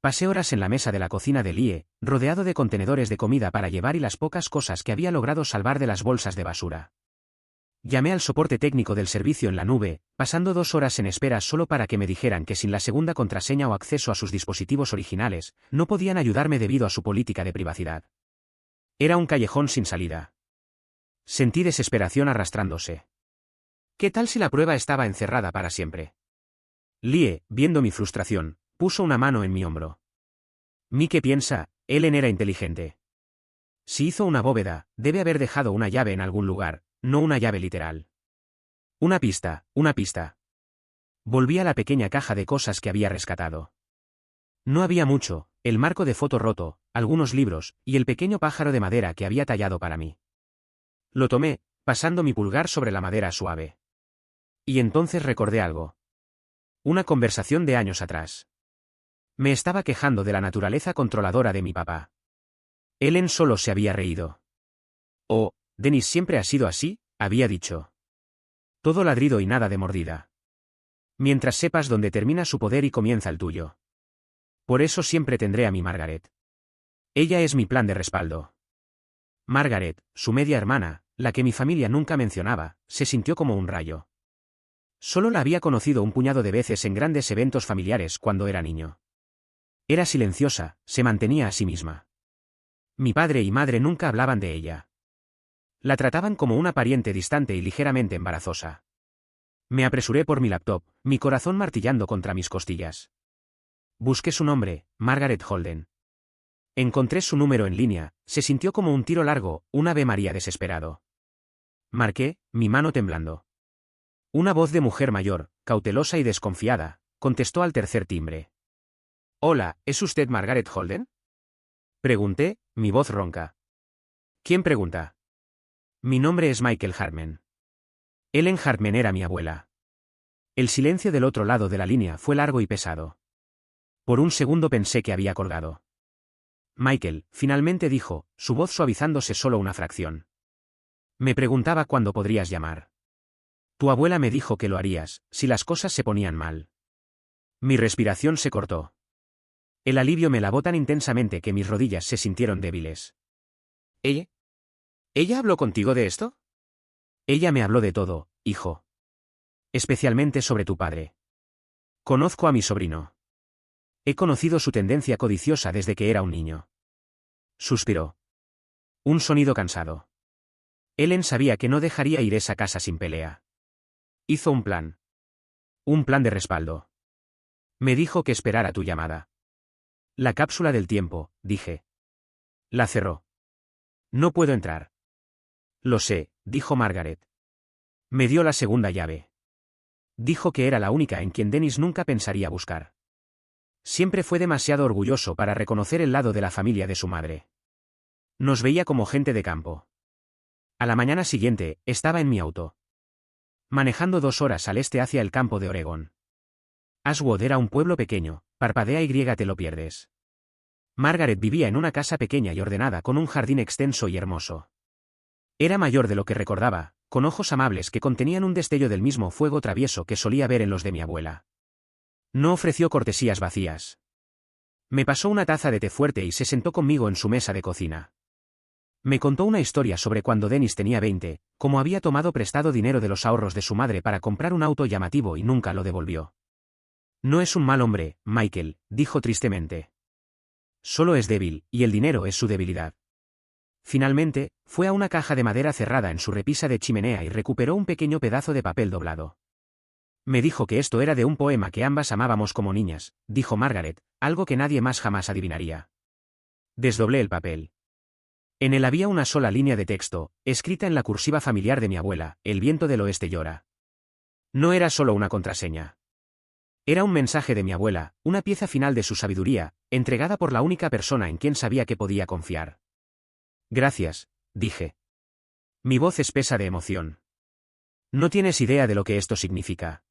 A: Pasé horas en la mesa de la cocina de Lie, rodeado de contenedores de comida para llevar y las pocas cosas que había logrado salvar de las bolsas de basura. Llamé al soporte técnico del servicio en la nube, pasando 2 horas en espera solo para que me dijeran que sin la segunda contraseña o acceso a sus dispositivos originales, no podían ayudarme debido a su política de privacidad. Era un callejón sin salida. Sentí desesperación arrastrándose. ¿Qué tal si la prueba estaba encerrada para siempre? Lie, viendo mi frustración, puso una mano en mi hombro. Mike piensa, Ellen era inteligente. Si hizo una bóveda, debe haber dejado una llave en algún lugar, no una llave literal. Una pista, una pista. Volví a la pequeña caja de cosas que había rescatado. No había mucho, el marco de foto roto, algunos libros, y el pequeño pájaro de madera que había tallado para mí. Lo tomé, pasando mi pulgar sobre la madera suave. Y entonces recordé algo. Una conversación de años atrás. Me estaba quejando de la naturaleza controladora de mi papá. Ellen solo se había reído. Oh, Dennis siempre ha sido así, había dicho. Todo ladrido y nada de mordida. Mientras sepas dónde termina su poder y comienza el tuyo. Por eso siempre tendré a mi Margaret. Ella es mi plan de respaldo. Margaret, su media hermana, la que mi familia nunca mencionaba, se sintió como un rayo. Solo la había conocido un puñado de veces en grandes eventos familiares cuando era niño. Era silenciosa, se mantenía a sí misma. Mi padre y madre nunca hablaban de ella. La trataban como una pariente distante y ligeramente embarazosa. Me apresuré por mi laptop, mi corazón martillando contra mis costillas. Busqué su nombre, Margaret Holden. Encontré su número en línea, se sintió como un tiro largo, un Ave María desesperado. Marqué, mi mano temblando. Una voz de mujer mayor, cautelosa y desconfiada, contestó al tercer timbre. Hola, ¿es usted Margaret Holden? Pregunté, mi voz ronca. ¿Quién pregunta? Mi nombre es Michael Hartman. Ellen Hartman era mi abuela. El silencio del otro lado de la línea fue largo y pesado. Por un segundo pensé que había colgado. Michael, finalmente dijo, su voz suavizándose solo una fracción. Me preguntaba cuándo podrías llamar. Tu abuela me dijo que lo harías, si las cosas se ponían mal. Mi respiración se cortó. El alivio me lavó tan intensamente que mis rodillas se sintieron débiles. ¿Ella? ¿Ella habló contigo de esto? Ella me habló de todo, hijo. Especialmente sobre tu padre. Conozco a mi sobrino. He conocido su tendencia codiciosa desde que era un niño. Suspiró. Un sonido cansado. Ellen sabía que no dejaría ir esa casa sin pelea. Hizo un plan. Un plan de respaldo. Me dijo que esperara tu llamada. La cápsula del tiempo, dije. La cerró. No puedo entrar. Lo sé, dijo Margaret. Me dio la segunda llave. Dijo que era la única en quien Dennis nunca pensaría buscar. Siempre fue demasiado orgulloso para reconocer el lado de la familia de su madre. Nos veía como gente de campo. A la mañana siguiente, estaba en mi auto. Manejando 2 horas al este hacia el campo de Oregón. Ashwood era un pueblo pequeño, parpadea y te lo pierdes. Margaret vivía en una casa pequeña y ordenada con un jardín extenso y hermoso. Era mayor de lo que recordaba, con ojos amables que contenían un destello del mismo fuego travieso que solía ver en los de mi abuela. No ofreció cortesías vacías. Me pasó una taza de té fuerte y se sentó conmigo en su mesa de cocina. Me contó una historia sobre cuando Dennis tenía 20, cómo había tomado prestado dinero de los ahorros de su madre para comprar un auto llamativo y nunca lo devolvió. No es un mal hombre, Michael, dijo tristemente. Solo es débil, y el dinero es su debilidad. Finalmente, fue a una caja de madera cerrada en su repisa de chimenea y recuperó un pequeño pedazo de papel doblado. Me dijo que esto era de un poema que ambas amábamos como niñas, dijo Margaret, algo que nadie más jamás adivinaría. Desdoblé el papel. En él había una sola línea de texto, escrita en la cursiva familiar de mi abuela: el viento del oeste llora. No era solo una contraseña. Era un mensaje de mi abuela, una pieza final de su sabiduría, entregada por la única persona en quien sabía que podía confiar. Gracias, dije. Mi voz espesa de emoción. No tienes idea de lo que esto significa.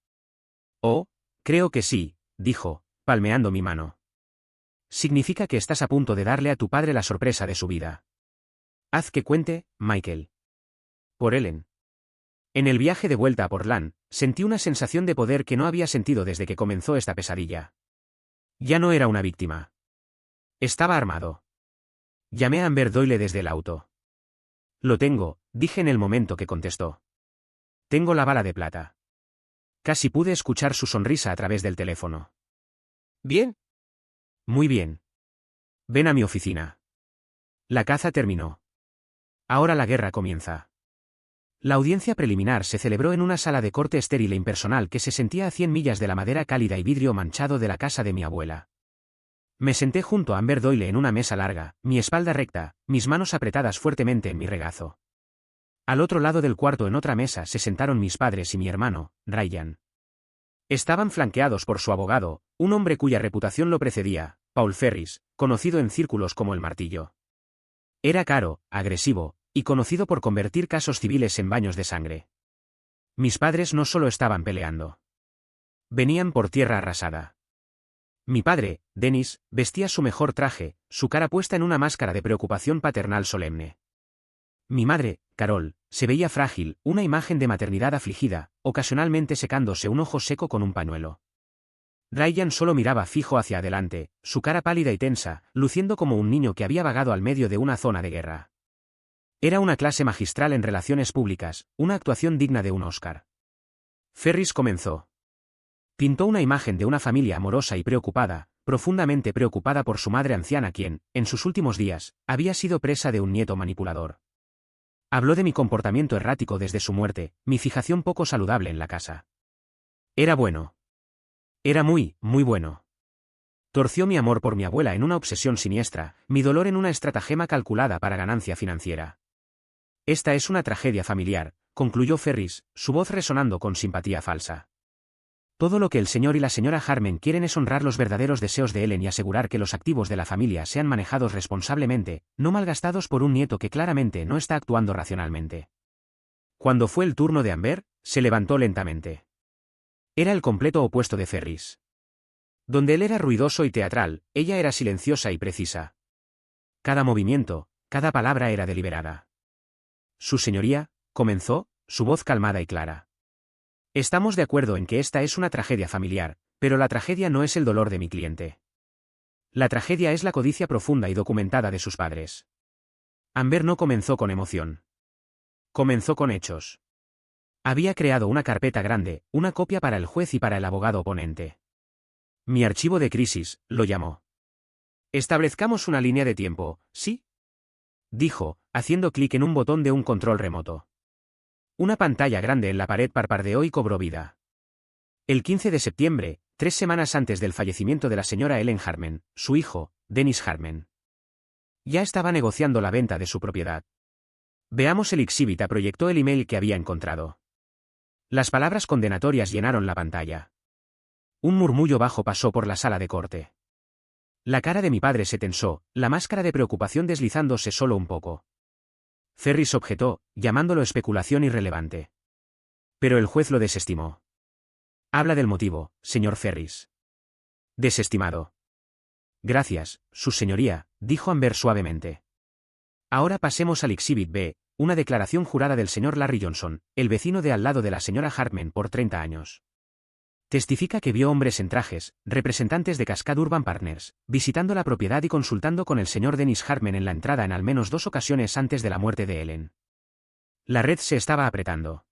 A: Oh, creo que sí, dijo, palmeando mi mano. Significa que estás a punto de darle a tu padre la sorpresa de su vida. Haz que cuente, Michael. Por Ellen. En el viaje de vuelta a Portland, sentí una sensación de poder que no había sentido desde que comenzó esta pesadilla. Ya no era una víctima. Estaba armado. Llamé a Amber Doyle desde el auto. Lo tengo, dije en el momento que contestó. Tengo la bala de plata. Casi pude escuchar su sonrisa a través del teléfono. ¿Bien? Muy bien. Ven a mi oficina. La caza terminó. Ahora la guerra comienza. La audiencia preliminar se celebró en una sala de corte estéril e impersonal que se sentía a 100 millas de la madera cálida y vidrio manchado de la casa de mi abuela. Me senté junto a Amber Doyle en una mesa larga, mi espalda recta, mis manos apretadas fuertemente en mi regazo. Al otro lado del cuarto en otra mesa se sentaron mis padres y mi hermano, Ryan. Estaban flanqueados por su abogado, un hombre cuya reputación lo precedía, Paul Ferris, conocido en círculos como el Martillo. Era caro, agresivo, y conocido por convertir casos civiles en baños de sangre. Mis padres no solo estaban peleando. Venían por tierra arrasada. Mi padre, Dennis, vestía su mejor traje, su cara puesta en una máscara de preocupación paternal solemne. Mi madre, Carol, se veía frágil, una imagen de maternidad afligida, ocasionalmente secándose un ojo seco con un pañuelo. Ryan solo miraba fijo hacia adelante, su cara pálida y tensa, luciendo como un niño que había vagado al medio de una zona de guerra. Era una clase magistral en relaciones públicas, una actuación digna de un Oscar. Ferris comenzó. Pintó una imagen de una familia amorosa y preocupada, profundamente preocupada por su madre anciana quien, en sus últimos días, había sido presa de un nieto manipulador. Habló de mi comportamiento errático desde su muerte, mi fijación poco saludable en la casa. Era bueno. Era muy, muy bueno. Torció mi amor por mi abuela en una obsesión siniestra, mi dolor en una estratagema calculada para ganancia financiera. Esta es una tragedia familiar, concluyó Ferris, su voz resonando con simpatía falsa. Todo lo que el señor y la señora Harmon quieren es honrar los verdaderos deseos de Ellen y asegurar que los activos de la familia sean manejados responsablemente, no malgastados por un nieto que claramente no está actuando racionalmente. Cuando fue el turno de Amber, se levantó lentamente. Era el completo opuesto de Ferris. Donde él era ruidoso y teatral, ella era silenciosa y precisa. Cada movimiento, cada palabra era deliberada. Su señoría, comenzó, su voz calmada y clara. Estamos de acuerdo en que esta es una tragedia familiar, pero la tragedia no es el dolor de mi cliente. La tragedia es la codicia profunda y documentada de sus padres. Amber no comenzó con emoción. Comenzó con hechos. Había creado una carpeta grande, una copia para el juez y para el abogado oponente. Mi archivo de crisis, lo llamó. Establezcamos una línea de tiempo, ¿sí? Dijo, haciendo clic en un botón de un control remoto. Una pantalla grande en la pared parpadeó y cobró vida. El 15 de septiembre, 3 semanas antes del fallecimiento de la señora Ellen Harmon, su hijo, Dennis Harmon. Ya estaba negociando la venta de su propiedad. Veamos el exhibit, proyectó el email que había encontrado. Las palabras condenatorias llenaron la pantalla. Un murmullo bajo pasó por la sala de corte. La cara de mi padre se tensó, la máscara de preocupación deslizándose solo un poco. Ferris objetó, llamándolo especulación irrelevante. Pero el juez lo desestimó. Habla del motivo, señor Ferris. Desestimado. Gracias, su señoría, dijo Amber suavemente. Ahora pasemos al exhibit B, una declaración jurada del señor Larry Johnson, el vecino de al lado de la señora Harmon por 30 años. Testifica que vio hombres en trajes, representantes de Cascade Urban Partners, visitando la propiedad y consultando con el señor Dennis Harmon en la entrada en al menos 2 ocasiones antes de la muerte de Ellen. La red se estaba apretando.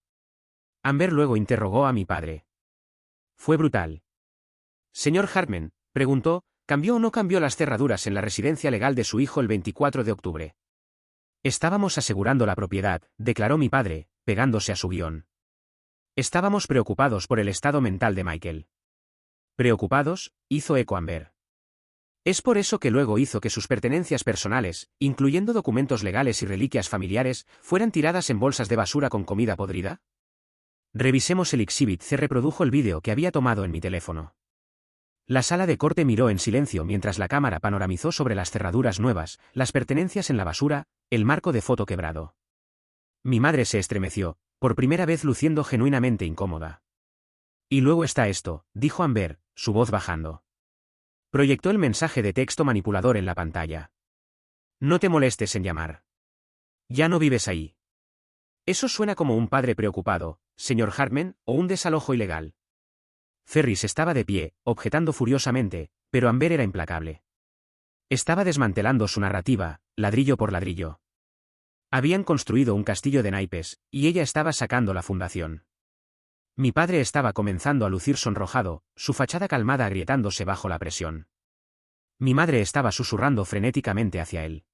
A: Amber luego interrogó a mi padre. Fue brutal. Señor Harmon, preguntó, ¿cambió o no cambió las cerraduras en la residencia legal de su hijo el 24 de octubre? Estábamos asegurando la propiedad, declaró mi padre, pegándose a su guión. Estábamos preocupados por el estado mental de Michael. ¿Preocupados?, hizo eco Amber. Es por eso que luego hizo que sus pertenencias personales, incluyendo documentos legales y reliquias familiares, fueran tiradas en bolsas de basura con comida podrida. Revisemos el Exhibit C. Reprodujo el vídeo que había tomado en mi teléfono. La sala de corte miró en silencio mientras la cámara panoramizó sobre las cerraduras nuevas, las pertenencias en la basura, el marco de foto quebrado. Mi madre se estremeció, por primera vez luciendo genuinamente incómoda. Y luego está esto, dijo Amber, su voz bajando. Proyectó el mensaje de texto manipulador en la pantalla. No te molestes en llamar. Ya no vives ahí. Eso suena como un padre preocupado, señor Hartman, o un desalojo ilegal. Ferris estaba de pie, objetando furiosamente, pero Amber era implacable. Estaba desmantelando su narrativa, ladrillo por ladrillo. Habían construido un castillo de naipes, y ella estaba sacando la fundación. Mi padre estaba comenzando a lucir sonrojado, su fachada calmada agrietándose bajo la presión. Mi madre estaba susurrando frenéticamente hacia él.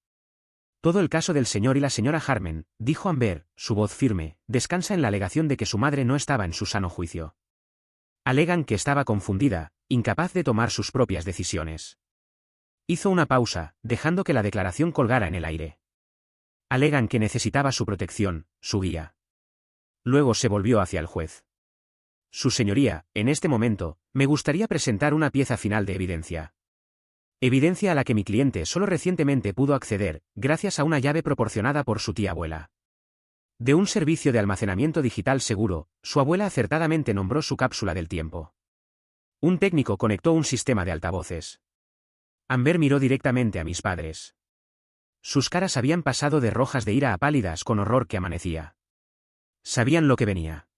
A: Todo el caso del señor y la señora Hartman, dijo Amber, su voz firme, descansa en la alegación de que su madre no estaba en su sano juicio. Alegan que estaba confundida, incapaz de tomar sus propias decisiones. Hizo una pausa, dejando que la declaración colgara en el aire. Alegan que necesitaba su protección, su guía. Luego se volvió hacia el juez. Su señoría, en este momento, me gustaría presentar una pieza final de evidencia. Evidencia a la que mi cliente solo recientemente pudo acceder, gracias a una llave proporcionada por su tía abuela. De un servicio de almacenamiento digital seguro, su abuela acertadamente nombró su cápsula del tiempo. Un técnico conectó un sistema de altavoces. Amber miró directamente a mis padres. Sus caras habían pasado de rojas de ira a pálidas con horror que amanecía. Sabían lo que venía.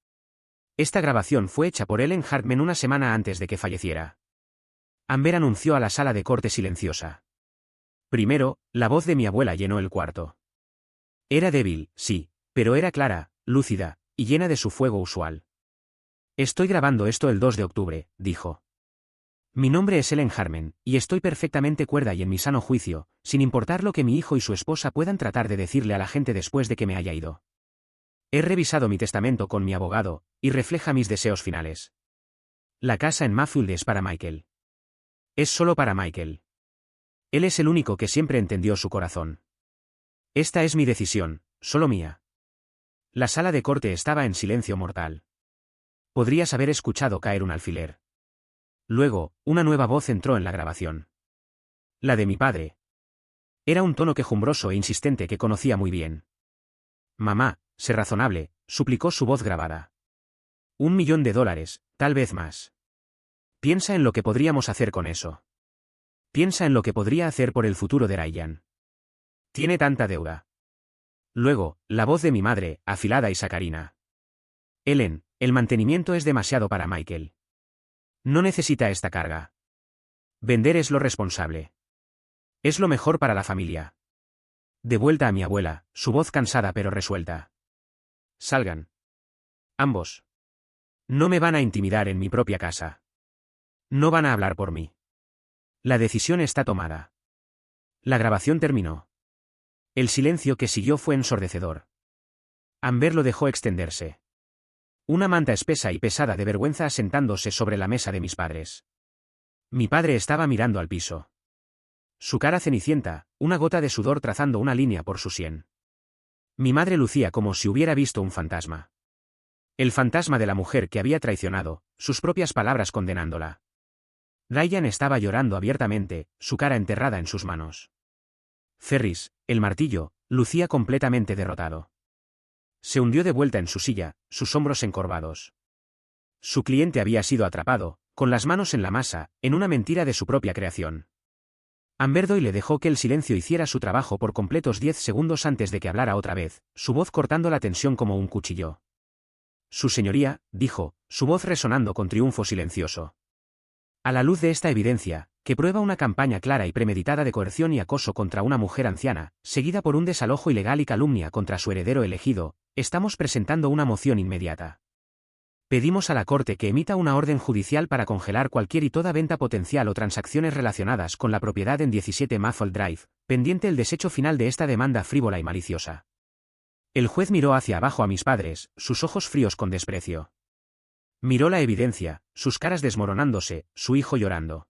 A: Esta grabación fue hecha por Ellen Hartman una semana antes de que falleciera. Amber anunció a la sala de corte silenciosa. Primero, la voz de mi abuela llenó el cuarto. Era débil, sí, pero era clara, lúcida, y llena de su fuego usual. Estoy grabando esto el 2 de octubre, dijo. Mi nombre es Ellen Hartman, y estoy perfectamente cuerda y en mi sano juicio, sin importar lo que mi hijo y su esposa puedan tratar de decirle a la gente después de que me haya ido. He revisado mi testamento con mi abogado, y refleja mis deseos finales. La casa en Mayfield es para Michael. Es solo para Michael. Él es el único que siempre entendió su corazón. Esta es mi decisión, solo mía. La sala de corte estaba en silencio mortal. Podrías haber escuchado caer un alfiler. Luego, una nueva voz entró en la grabación. La de mi padre. Era un tono quejumbroso e insistente que conocía muy bien. Mamá, sé razonable, suplicó su voz grabada. $1 millón, tal vez más. Piensa en lo que podríamos hacer con eso. Piensa en lo que podría hacer por el futuro de Ryan. Tiene tanta deuda. Luego, la voz de mi madre, afilada y sacarina. Ellen, el mantenimiento es demasiado para Michael. No necesita esta carga. Vender es lo responsable. Es lo mejor para la familia. De vuelta a mi abuela, su voz cansada pero resuelta. Salgan. Ambos. No me van a intimidar en mi propia casa. No van a hablar por mí. La decisión está tomada. La grabación terminó. El silencio que siguió fue ensordecedor. Amber lo dejó extenderse. Una manta espesa y pesada de vergüenza asentándose sobre la mesa de mis padres. Mi padre estaba mirando al piso. Su cara cenicienta, una gota de sudor trazando una línea por su sien. Mi madre lucía como si hubiera visto un fantasma. El fantasma de la mujer que había traicionado, sus propias palabras condenándola. Ryan estaba llorando abiertamente, su cara enterrada en sus manos. Ferris, el martillo, lucía completamente derrotado. Se hundió de vuelta en su silla, sus hombros encorvados. Su cliente había sido atrapado, con las manos en la masa, en una mentira de su propia creación. Amber Doyle dejó que el silencio hiciera su trabajo por completos 10 segundos antes de que hablara otra vez, su voz cortando la tensión como un cuchillo. Su señoría, dijo, su voz resonando con triunfo silencioso. A la luz de esta evidencia, que prueba una campaña clara y premeditada de coerción y acoso contra una mujer anciana, seguida por un desalojo ilegal y calumnia contra su heredero elegido, estamos presentando una moción inmediata. Pedimos a la Corte que emita una orden judicial para congelar cualquier y toda venta potencial o transacciones relacionadas con la propiedad en 17 Mayfield Drive, pendiente el desecho final de esta demanda frívola y maliciosa. El juez miró hacia abajo a mis padres, sus ojos fríos con desprecio. Miró la evidencia, sus caras desmoronándose, su hijo llorando.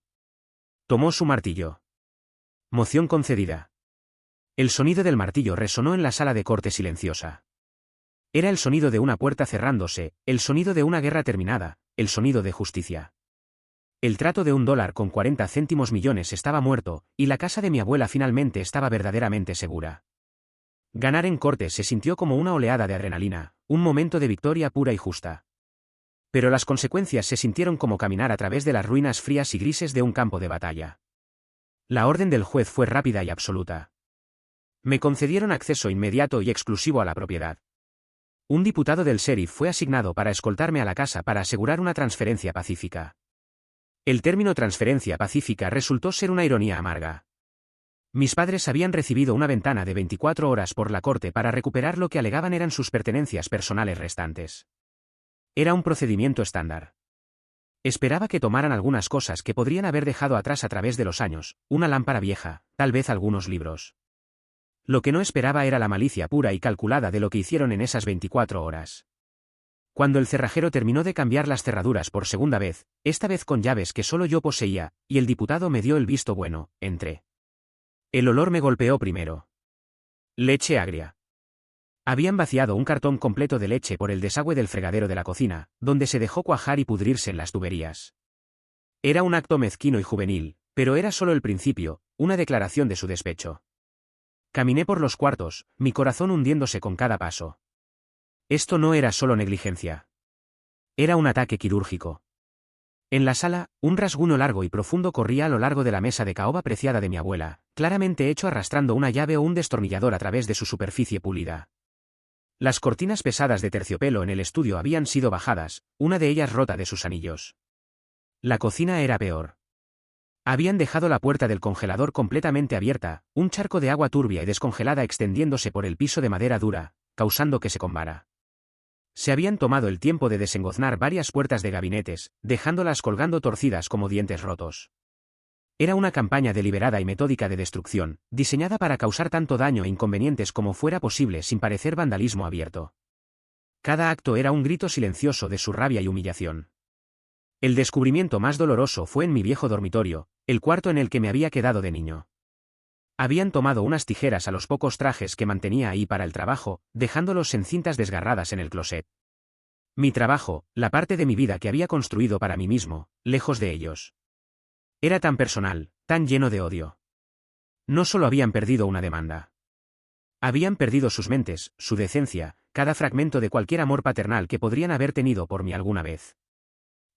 A: Tomó su martillo. Moción concedida. El sonido del martillo resonó en la sala de corte silenciosa. Era el sonido de una puerta cerrándose, el sonido de una guerra terminada, el sonido de justicia. El trato de $1 con 40 céntimos millones estaba muerto, y la casa de mi abuela finalmente estaba verdaderamente segura. Ganar en corte se sintió como una oleada de adrenalina, un momento de victoria pura y justa. Pero las consecuencias se sintieron como caminar a través de las ruinas frías y grises de un campo de batalla. La orden del juez fue rápida y absoluta. Me concedieron acceso inmediato y exclusivo a la propiedad. Un diputado del sheriff fue asignado para escoltarme a la casa para asegurar una transferencia pacífica. El término transferencia pacífica resultó ser una ironía amarga. Mis padres habían recibido una ventana de 24 horas por la corte para recuperar lo que alegaban eran sus pertenencias personales restantes. Era un procedimiento estándar. Esperaba que tomaran algunas cosas que podrían haber dejado atrás a través de los años, una lámpara vieja, tal vez algunos libros. Lo que no esperaba era la malicia pura y calculada de lo que hicieron en esas 24 horas. Cuando el cerrajero terminó de cambiar las cerraduras por segunda vez, esta vez con llaves que solo yo poseía, y el diputado me dio el visto bueno, entré. El olor me golpeó primero. Leche agria. Habían vaciado un cartón completo de leche por el desagüe del fregadero de la cocina, donde se dejó cuajar y pudrirse en las tuberías. Era un acto mezquino y juvenil, pero era solo el principio, una declaración de su despecho. Caminé por los cuartos, mi corazón hundiéndose con cada paso. Esto no era solo negligencia. Era un ataque quirúrgico. En la sala, un rasguño largo y profundo corría a lo largo de la mesa de caoba preciada de mi abuela, claramente hecho arrastrando una llave o un destornillador a través de su superficie pulida. Las cortinas pesadas de terciopelo en el estudio habían sido bajadas, una de ellas rota de sus anillos. La cocina era peor. Habían dejado la puerta del congelador completamente abierta, un charco de agua turbia y descongelada extendiéndose por el piso de madera dura, causando que se combara. Se habían tomado el tiempo de desengoznar varias puertas de gabinetes, dejándolas colgando torcidas como dientes rotos. Era una campaña deliberada y metódica de destrucción, diseñada para causar tanto daño e inconvenientes como fuera posible sin parecer vandalismo abierto. Cada acto era un grito silencioso de su rabia y humillación. El descubrimiento más doloroso fue en mi viejo dormitorio, el cuarto en el que me había quedado de niño. Habían tomado unas tijeras a los pocos trajes que mantenía ahí para el trabajo, dejándolos en cintas desgarradas en el closet. Mi trabajo, la parte de mi vida que había construido para mí mismo, lejos de ellos. Era tan personal, tan lleno de odio. No solo habían perdido una demanda. Habían perdido sus mentes, su decencia, cada fragmento de cualquier amor paternal que podrían haber tenido por mí alguna vez.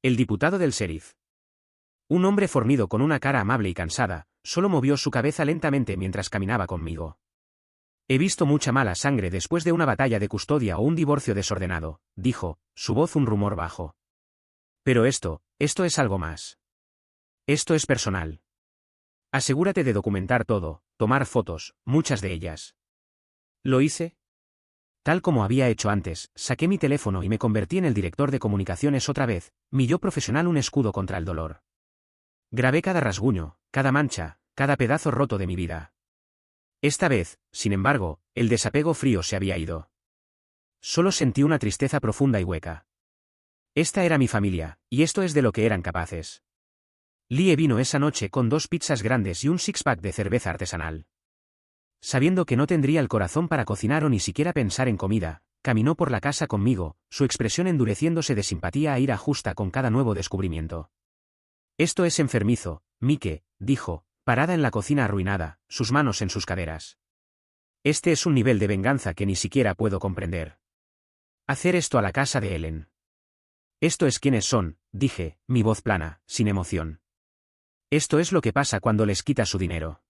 A: El diputado del sheriff. Un hombre fornido con una cara amable y cansada, solo movió su cabeza lentamente mientras caminaba conmigo. He visto mucha mala sangre después de una batalla de custodia o un divorcio desordenado, dijo, su voz un rumor bajo. Pero esto es algo más. Esto es personal. Asegúrate de documentar todo, tomar fotos, muchas de ellas. ¿Lo hice? Tal como había hecho antes, saqué mi teléfono y me convertí en el director de comunicaciones otra vez, mi yo profesional un escudo contra el dolor. Grabé cada rasguño, cada mancha, cada pedazo roto de mi vida. Esta vez, sin embargo, el desapego frío se había ido. Solo sentí una tristeza profunda y hueca. Esta era mi familia, y esto es de lo que eran capaces. Lie vino esa noche con 2 pizzas grandes y un six-pack de cerveza artesanal. Sabiendo que no tendría el corazón para cocinar o ni siquiera pensar en comida, caminó por la casa conmigo, su expresión endureciéndose de simpatía a ira justa con cada nuevo descubrimiento. Esto es enfermizo, Mike, dijo, parada en la cocina arruinada, sus manos en sus caderas. Este es un nivel de venganza que ni siquiera puedo comprender. Hacer esto a la casa de Ellen. Esto es quienes son, dije, mi voz plana, sin emoción. Esto es lo que pasa cuando les quitas su dinero.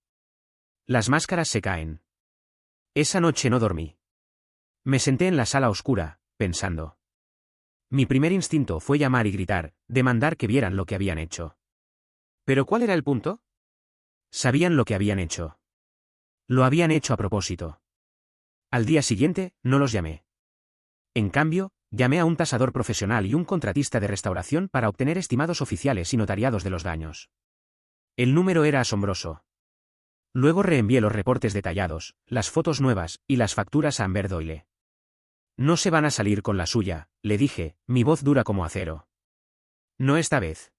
A: Las máscaras se caen. Esa noche no dormí. Me senté en la sala oscura, pensando. Mi primer instinto fue llamar y gritar, demandar que vieran lo que habían hecho. ¿Pero cuál era el punto? Sabían lo que habían hecho. Lo habían hecho a propósito. Al día siguiente, no los llamé. En cambio, llamé a un tasador profesional y un contratista de restauración para obtener estimados oficiales y notariados de los daños. El número era asombroso. Luego reenvié los reportes detallados, las fotos nuevas, y las facturas a Amber Doyle. No se van a salir con la suya, le dije, mi voz dura como acero. No esta vez.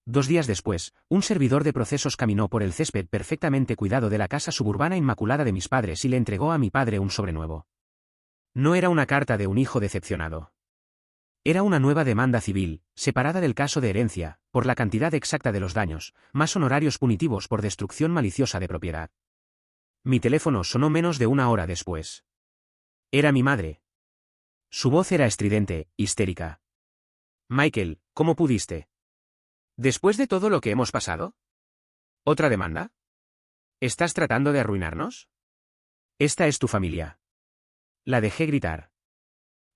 A: 2 días después, un servidor de procesos caminó por el césped perfectamente cuidado de la casa suburbana inmaculada de mis padres y le entregó a mi padre un sobre nuevo. No era una carta de un hijo decepcionado. Era una nueva demanda civil, separada del caso de herencia, por la cantidad exacta de los daños, más honorarios punitivos por destrucción maliciosa de propiedad. Mi teléfono sonó menos de 1 hora después. Era mi madre. Su voz era estridente, histérica. Michael, ¿cómo pudiste? ¿Después de todo lo que hemos pasado? ¿Otra demanda? ¿Estás tratando de arruinarnos? Esta es tu familia. La dejé gritar.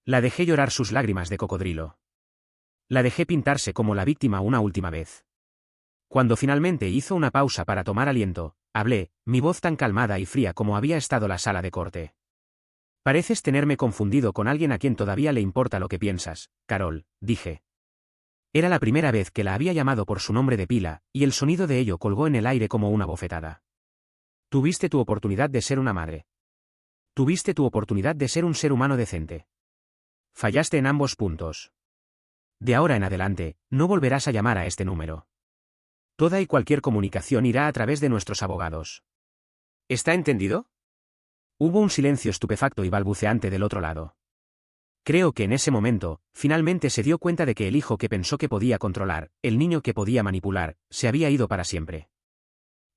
A: La dejé llorar sus lágrimas de cocodrilo. La dejé pintarse como la víctima una última vez. Cuando finalmente hizo una pausa para tomar aliento, hablé, mi voz tan calmada y fría como había estado la sala de corte. Pareces tenerme confundido con alguien a quien todavía le importa lo que piensas, Carol, dije. Era la primera vez que la había llamado por su nombre de pila, y el sonido de ello colgó en el aire como una bofetada. Tuviste tu oportunidad de ser una madre. Tuviste tu oportunidad de ser un ser humano decente. Fallaste en ambos puntos. De ahora en adelante, no volverás a llamar a este número. Toda y cualquier comunicación irá a través de nuestros abogados. ¿Está entendido? Hubo un silencio estupefacto y balbuceante del otro lado. Creo que en ese momento, finalmente se dio cuenta de que el hijo que pensó que podía controlar, el niño que podía manipular, se había ido para siempre.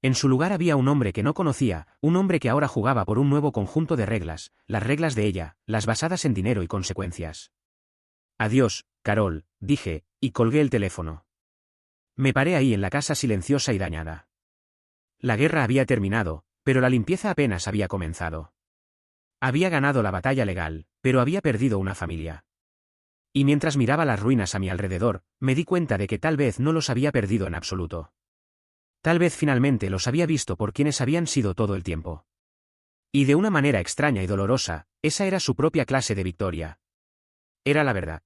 A: En su lugar había un hombre que no conocía, un hombre que ahora jugaba por un nuevo conjunto de reglas, las reglas de ella, las basadas en dinero y consecuencias. Adiós, Carol, dije, y colgué el teléfono. Me paré ahí en la casa silenciosa y dañada. La guerra había terminado, pero la limpieza apenas había comenzado. Había ganado la batalla legal, pero había perdido una familia. Y mientras miraba las ruinas a mi alrededor, me di cuenta de que tal vez no los había perdido en absoluto. Tal vez finalmente los había visto por quienes habían sido todo el tiempo. Y de una manera extraña y dolorosa, esa era su propia clase de victoria. Era la verdad.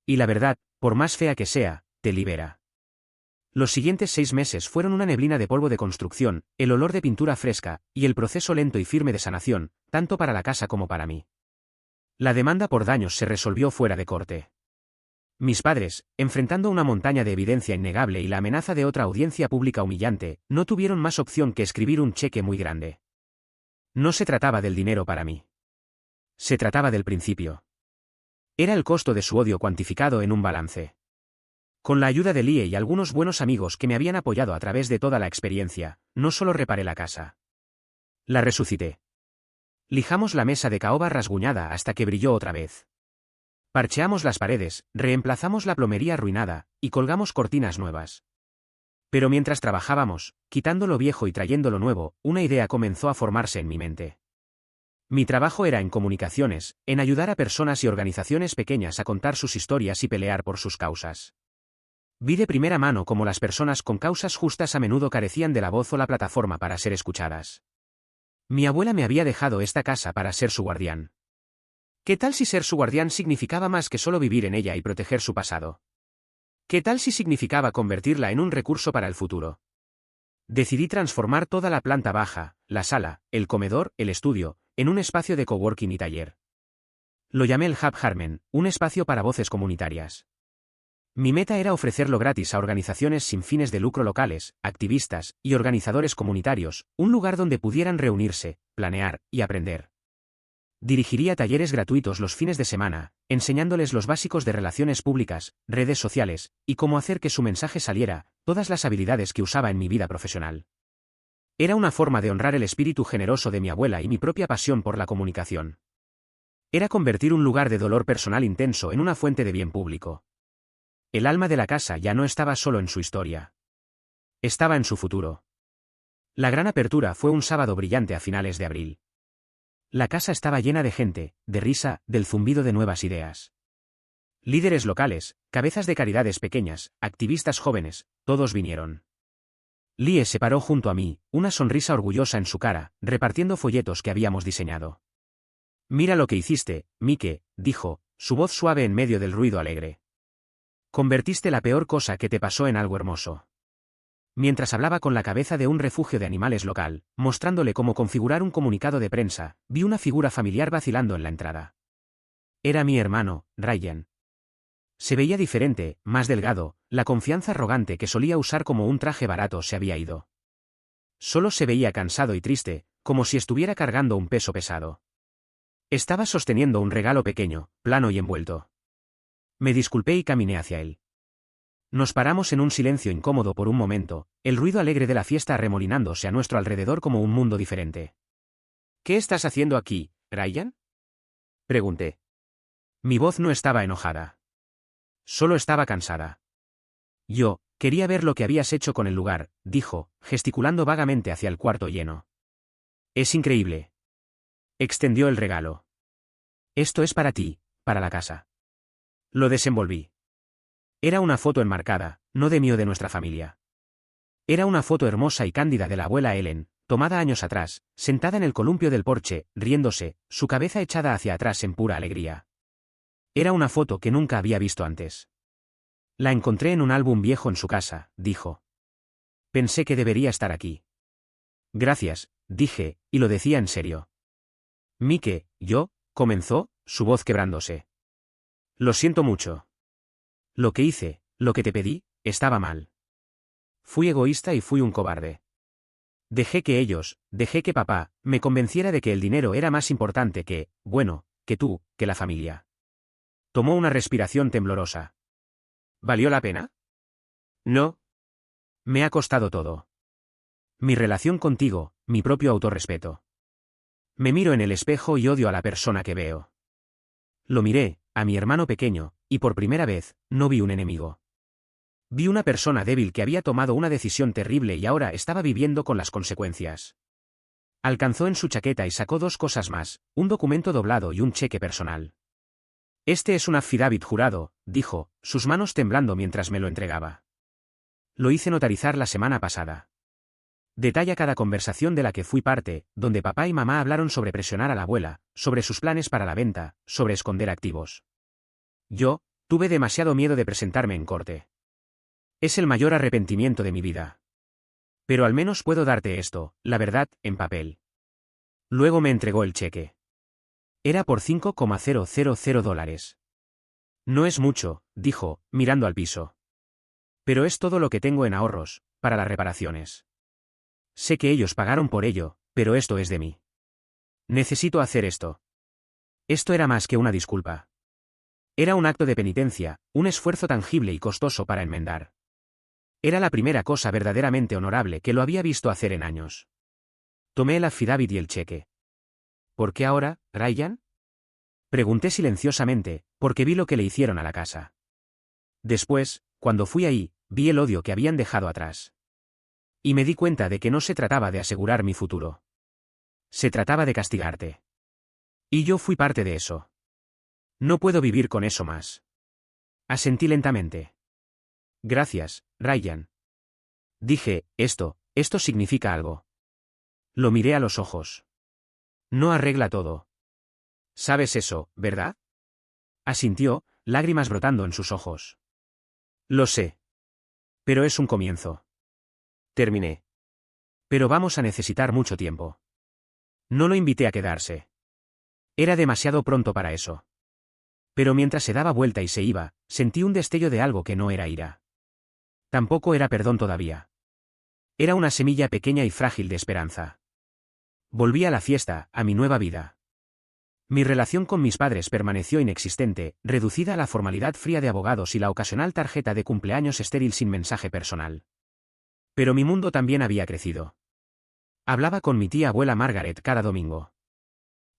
A: Y la verdad, por más fea que sea, te libera. Los siguientes 6 meses fueron una neblina de polvo de construcción, el olor de pintura fresca, y el proceso lento y firme de sanación, tanto para la casa como para mí. La demanda por daños se resolvió fuera de corte. Mis padres, enfrentando una montaña de evidencia innegable y la amenaza de otra audiencia pública humillante, no tuvieron más opción que escribir un cheque muy grande. No se trataba del dinero para mí. Se trataba del principio. Era el costo de su odio cuantificado en un balance. Con la ayuda de Lie y algunos buenos amigos que me habían apoyado a través de toda la experiencia, no solo reparé la casa. La resucité. Lijamos la mesa de caoba rasguñada hasta que brilló otra vez. Parcheamos las paredes, reemplazamos la plomería arruinada, y colgamos cortinas nuevas. Pero mientras trabajábamos, quitando lo viejo y trayendo lo nuevo, una idea comenzó a formarse en mi mente. Mi trabajo era en comunicaciones, en ayudar a personas y organizaciones pequeñas a contar sus historias y pelear por sus causas. Vi de primera mano cómo las personas con causas justas a menudo carecían de la voz o la plataforma para ser escuchadas. Mi abuela me había dejado esta casa para ser su guardián. ¿Qué tal si ser su guardián significaba más que solo vivir en ella y proteger su pasado? ¿Qué tal si significaba convertirla en un recurso para el futuro? Decidí transformar toda la planta baja, la sala, el comedor, el estudio, en un espacio de coworking y taller. Lo llamé el Hub Harmen, un espacio para voces comunitarias. Mi meta era ofrecerlo gratis a organizaciones sin fines de lucro locales, activistas y organizadores comunitarios, un lugar donde pudieran reunirse, planear y aprender. Dirigiría talleres gratuitos los fines de semana, enseñándoles los básicos de relaciones públicas, redes sociales, y cómo hacer que su mensaje saliera, todas las habilidades que usaba en mi vida profesional. Era una forma de honrar el espíritu generoso de mi abuela y mi propia pasión por la comunicación. Era convertir un lugar de dolor personal intenso en una fuente de bien público. El alma de la casa ya no estaba solo en su historia. Estaba en su futuro. La gran apertura fue un sábado brillante a finales de abril. La casa estaba llena de gente, de risa, del zumbido de nuevas ideas. Líderes locales, cabezas de caridades pequeñas, activistas jóvenes, todos vinieron. Lie se paró junto a mí, una sonrisa orgullosa en su cara, repartiendo folletos que habíamos diseñado. «Mira lo que hiciste, Mike», dijo, su voz suave en medio del ruido alegre. «Convertiste la peor cosa que te pasó en algo hermoso». Mientras hablaba con la cabeza de un refugio de animales local, mostrándole cómo configurar un comunicado de prensa, vi una figura familiar vacilando en la entrada. Era mi hermano, Ryan. Se veía diferente, más delgado, la confianza arrogante que solía usar como un traje barato se había ido. Solo se veía cansado y triste, como si estuviera cargando un peso pesado. Estaba sosteniendo un regalo pequeño, plano y envuelto. Me disculpé y caminé hacia él. Nos paramos en un silencio incómodo por un momento, el ruido alegre de la fiesta arremolinándose a nuestro alrededor como un mundo diferente. ¿Qué estás haciendo aquí, Ryan? Pregunté. Mi voz no estaba enojada. Solo estaba cansada. Yo, quería ver lo que habías hecho con el lugar, dijo, gesticulando vagamente hacia el cuarto lleno. Es increíble. Extendió el regalo. Esto es para ti, para la casa. Lo desenvolví. Era una foto enmarcada, no de mí o de nuestra familia. Era una foto hermosa y cándida de la abuela Ellen, tomada años atrás, sentada en el columpio del porche, riéndose, su cabeza echada hacia atrás en pura alegría. Era una foto que nunca había visto antes. La encontré en un álbum viejo en su casa, dijo. Pensé que debería estar aquí. Gracias, dije, y lo decía en serio. Mike, yo, comenzó, su voz quebrándose. Lo siento mucho. Lo que hice, lo que te pedí, estaba mal. Fui egoísta y fui un cobarde. Dejé que papá, me convenciera de que el dinero era más importante que, bueno, que tú, que la familia. Tomó una respiración temblorosa. ¿Valió la pena? No. Me ha costado todo. Mi relación contigo, mi propio autorrespeto. Me miro en el espejo y odio a la persona que veo. Lo miré, a mi hermano pequeño, y por primera vez, no vi un enemigo. Vi una persona débil que había tomado una decisión terrible y ahora estaba viviendo con las consecuencias. Alcanzó en su chaqueta y sacó dos cosas más, un documento doblado y un cheque personal. Este es un affidavit jurado, dijo, sus manos temblando mientras me lo entregaba. Lo hice notarizar la semana pasada. Detalla cada conversación de la que fui parte, donde papá y mamá hablaron sobre presionar a la abuela, sobre sus planes para la venta, sobre esconder activos. Yo, tuve demasiado miedo de presentarme en corte. Es el mayor arrepentimiento de mi vida. Pero al menos puedo darte esto, la verdad, en papel. Luego me entregó el cheque. Era por $5,000. No es mucho, dijo, mirando al piso. Pero es todo lo que tengo en ahorros, para las reparaciones. Sé que ellos pagaron por ello, pero esto es de mí. Necesito hacer esto. Esto era más que una disculpa. Era un acto de penitencia, un esfuerzo tangible y costoso para enmendar. Era la primera cosa verdaderamente honorable que lo había visto hacer en años. Tomé el affidavit y el cheque. ¿Por qué ahora, Ryan? Pregunté silenciosamente, porque vi lo que le hicieron a la casa. Después, cuando fui ahí, vi el odio que habían dejado atrás. Y me di cuenta de que no se trataba de asegurar mi futuro. Se trataba de castigarte. Y yo fui parte de eso. No puedo vivir con eso más. Asentí lentamente. Gracias, Ryan. Dije, esto significa algo. Lo miré a los ojos. No arregla todo. ¿Sabes eso, verdad? Asintió, lágrimas brotando en sus ojos. Lo sé. Pero es un comienzo. Terminé. Pero vamos a necesitar mucho tiempo. No lo invité a quedarse. Era demasiado pronto para eso. Pero mientras se daba vuelta y se iba, sentí un destello de algo que no era ira. Tampoco era perdón todavía. Era una semilla pequeña y frágil de esperanza. Volví a la fiesta, a mi nueva vida. Mi relación con mis padres permaneció inexistente, reducida a la formalidad fría de abogados y la ocasional tarjeta de cumpleaños estéril sin mensaje personal. Pero mi mundo también había crecido. Hablaba con mi tía abuela Margaret cada domingo.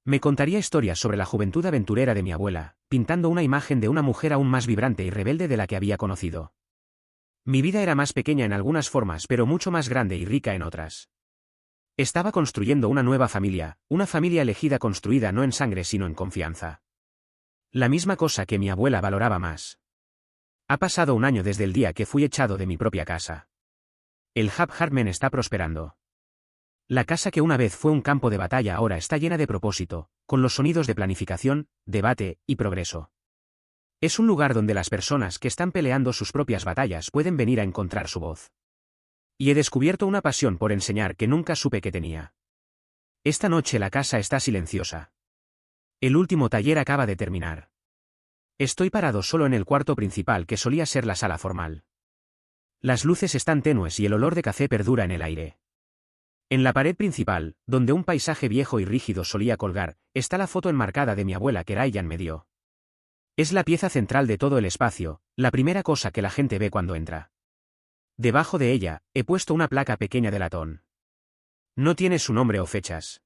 A: Me contaría historias sobre la juventud aventurera de mi abuela, pintando una imagen de una mujer aún más vibrante y rebelde de la que había conocido. Mi vida era más pequeña en algunas formas pero mucho más grande y rica en otras. Estaba construyendo una nueva familia, una familia elegida construida no en sangre sino en confianza. La misma cosa que mi abuela valoraba más. Ha pasado un año desde el día que fui echado de mi propia casa. El Hub Hartman está prosperando. La casa que una vez fue un campo de batalla ahora está llena de propósito, con los sonidos de planificación, debate y progreso. Es un lugar donde las personas que están peleando sus propias batallas pueden venir a encontrar su voz. Y he descubierto una pasión por enseñar que nunca supe que tenía. Esta noche la casa está silenciosa. El último taller acaba de terminar. Estoy parado solo en el cuarto principal que solía ser la sala formal. Las luces están tenues y el olor de café perdura en el aire. En la pared principal, donde un paisaje viejo y rígido solía colgar, está la foto enmarcada de mi abuela que Ryan me dio. Es la pieza central de todo el espacio, la primera cosa que la gente ve cuando entra. Debajo de ella, he puesto una placa pequeña de latón. No tiene su nombre o fechas.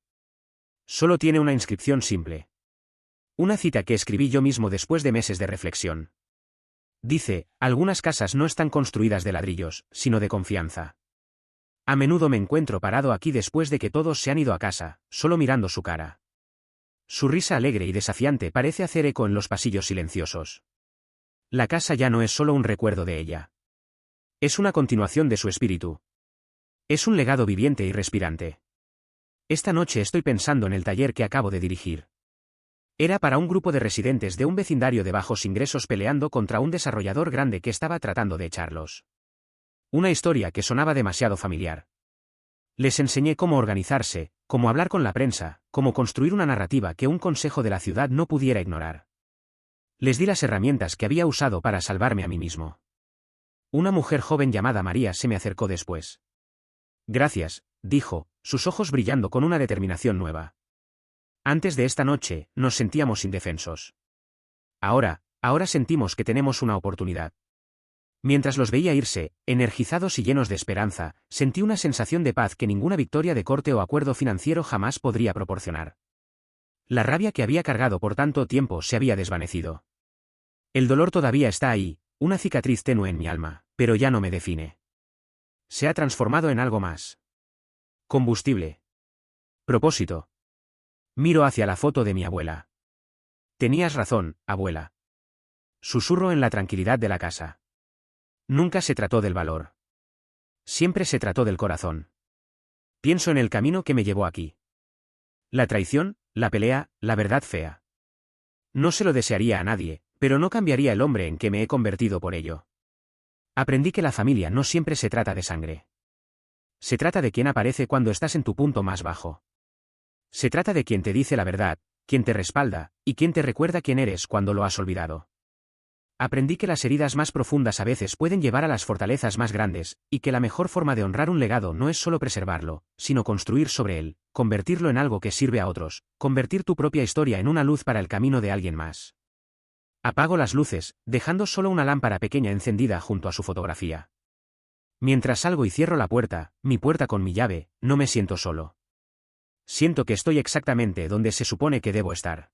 A: Solo tiene una inscripción simple. Una cita que escribí yo mismo después de meses de reflexión. Dice, algunas casas no están construidas de ladrillos, sino de confianza. A menudo me encuentro parado aquí después de que todos se han ido a casa, solo mirando su cara. Su risa alegre y desafiante parece hacer eco en los pasillos silenciosos. La casa ya no es solo un recuerdo de ella. Es una continuación de su espíritu. Es un legado viviente y respirante. Esta noche estoy pensando en el taller que acabo de dirigir. Era para un grupo de residentes de un vecindario de bajos ingresos peleando contra un desarrollador grande que estaba tratando de echarlos. Una historia que sonaba demasiado familiar. Les enseñé cómo organizarse, cómo hablar con la prensa, cómo construir una narrativa que un consejo de la ciudad no pudiera ignorar. Les di las herramientas que había usado para salvarme a mí mismo. Una mujer joven llamada María se me acercó después. Gracias, dijo, sus ojos brillando con una determinación nueva. Antes de esta noche, nos sentíamos indefensos. Ahora sentimos que tenemos una oportunidad. Mientras los veía irse, energizados y llenos de esperanza, sentí una sensación de paz que ninguna victoria de corte o acuerdo financiero jamás podría proporcionar. La rabia que había cargado por tanto tiempo se había desvanecido. El dolor todavía está ahí, una cicatriz tenue en mi alma, pero ya no me define. Se ha transformado en algo más. Combustible. Propósito. Miro hacia la foto de mi abuela. Tenías razón, abuela. Susurro en la tranquilidad de la casa. Nunca se trató del valor. Siempre se trató del corazón. Pienso en el camino que me llevó aquí. La traición, la pelea, la verdad fea. No se lo desearía a nadie, pero no cambiaría el hombre en que me he convertido por ello. Aprendí que la familia no siempre se trata de sangre. Se trata de quien aparece cuando estás en tu punto más bajo. Se trata de quien te dice la verdad, quien te respalda, y quien te recuerda quién eres cuando lo has olvidado. Aprendí que las heridas más profundas a veces pueden llevar a las fortalezas más grandes, y que la mejor forma de honrar un legado no es solo preservarlo, sino construir sobre él, convertirlo en algo que sirve a otros, convertir tu propia historia en una luz para el camino de alguien más. Apago las luces, dejando solo una lámpara pequeña encendida junto a su fotografía. Mientras salgo y cierro la puerta, mi puerta con mi llave, no me siento solo. Siento que estoy exactamente donde se supone que debo estar.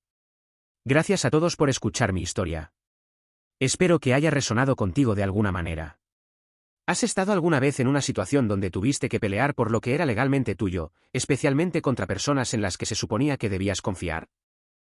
A: Gracias a todos por escuchar mi historia. Espero que haya resonado contigo de alguna manera. ¿Has estado alguna vez en una situación donde tuviste que pelear por lo que era legalmente tuyo, especialmente contra personas en las que se suponía que debías confiar?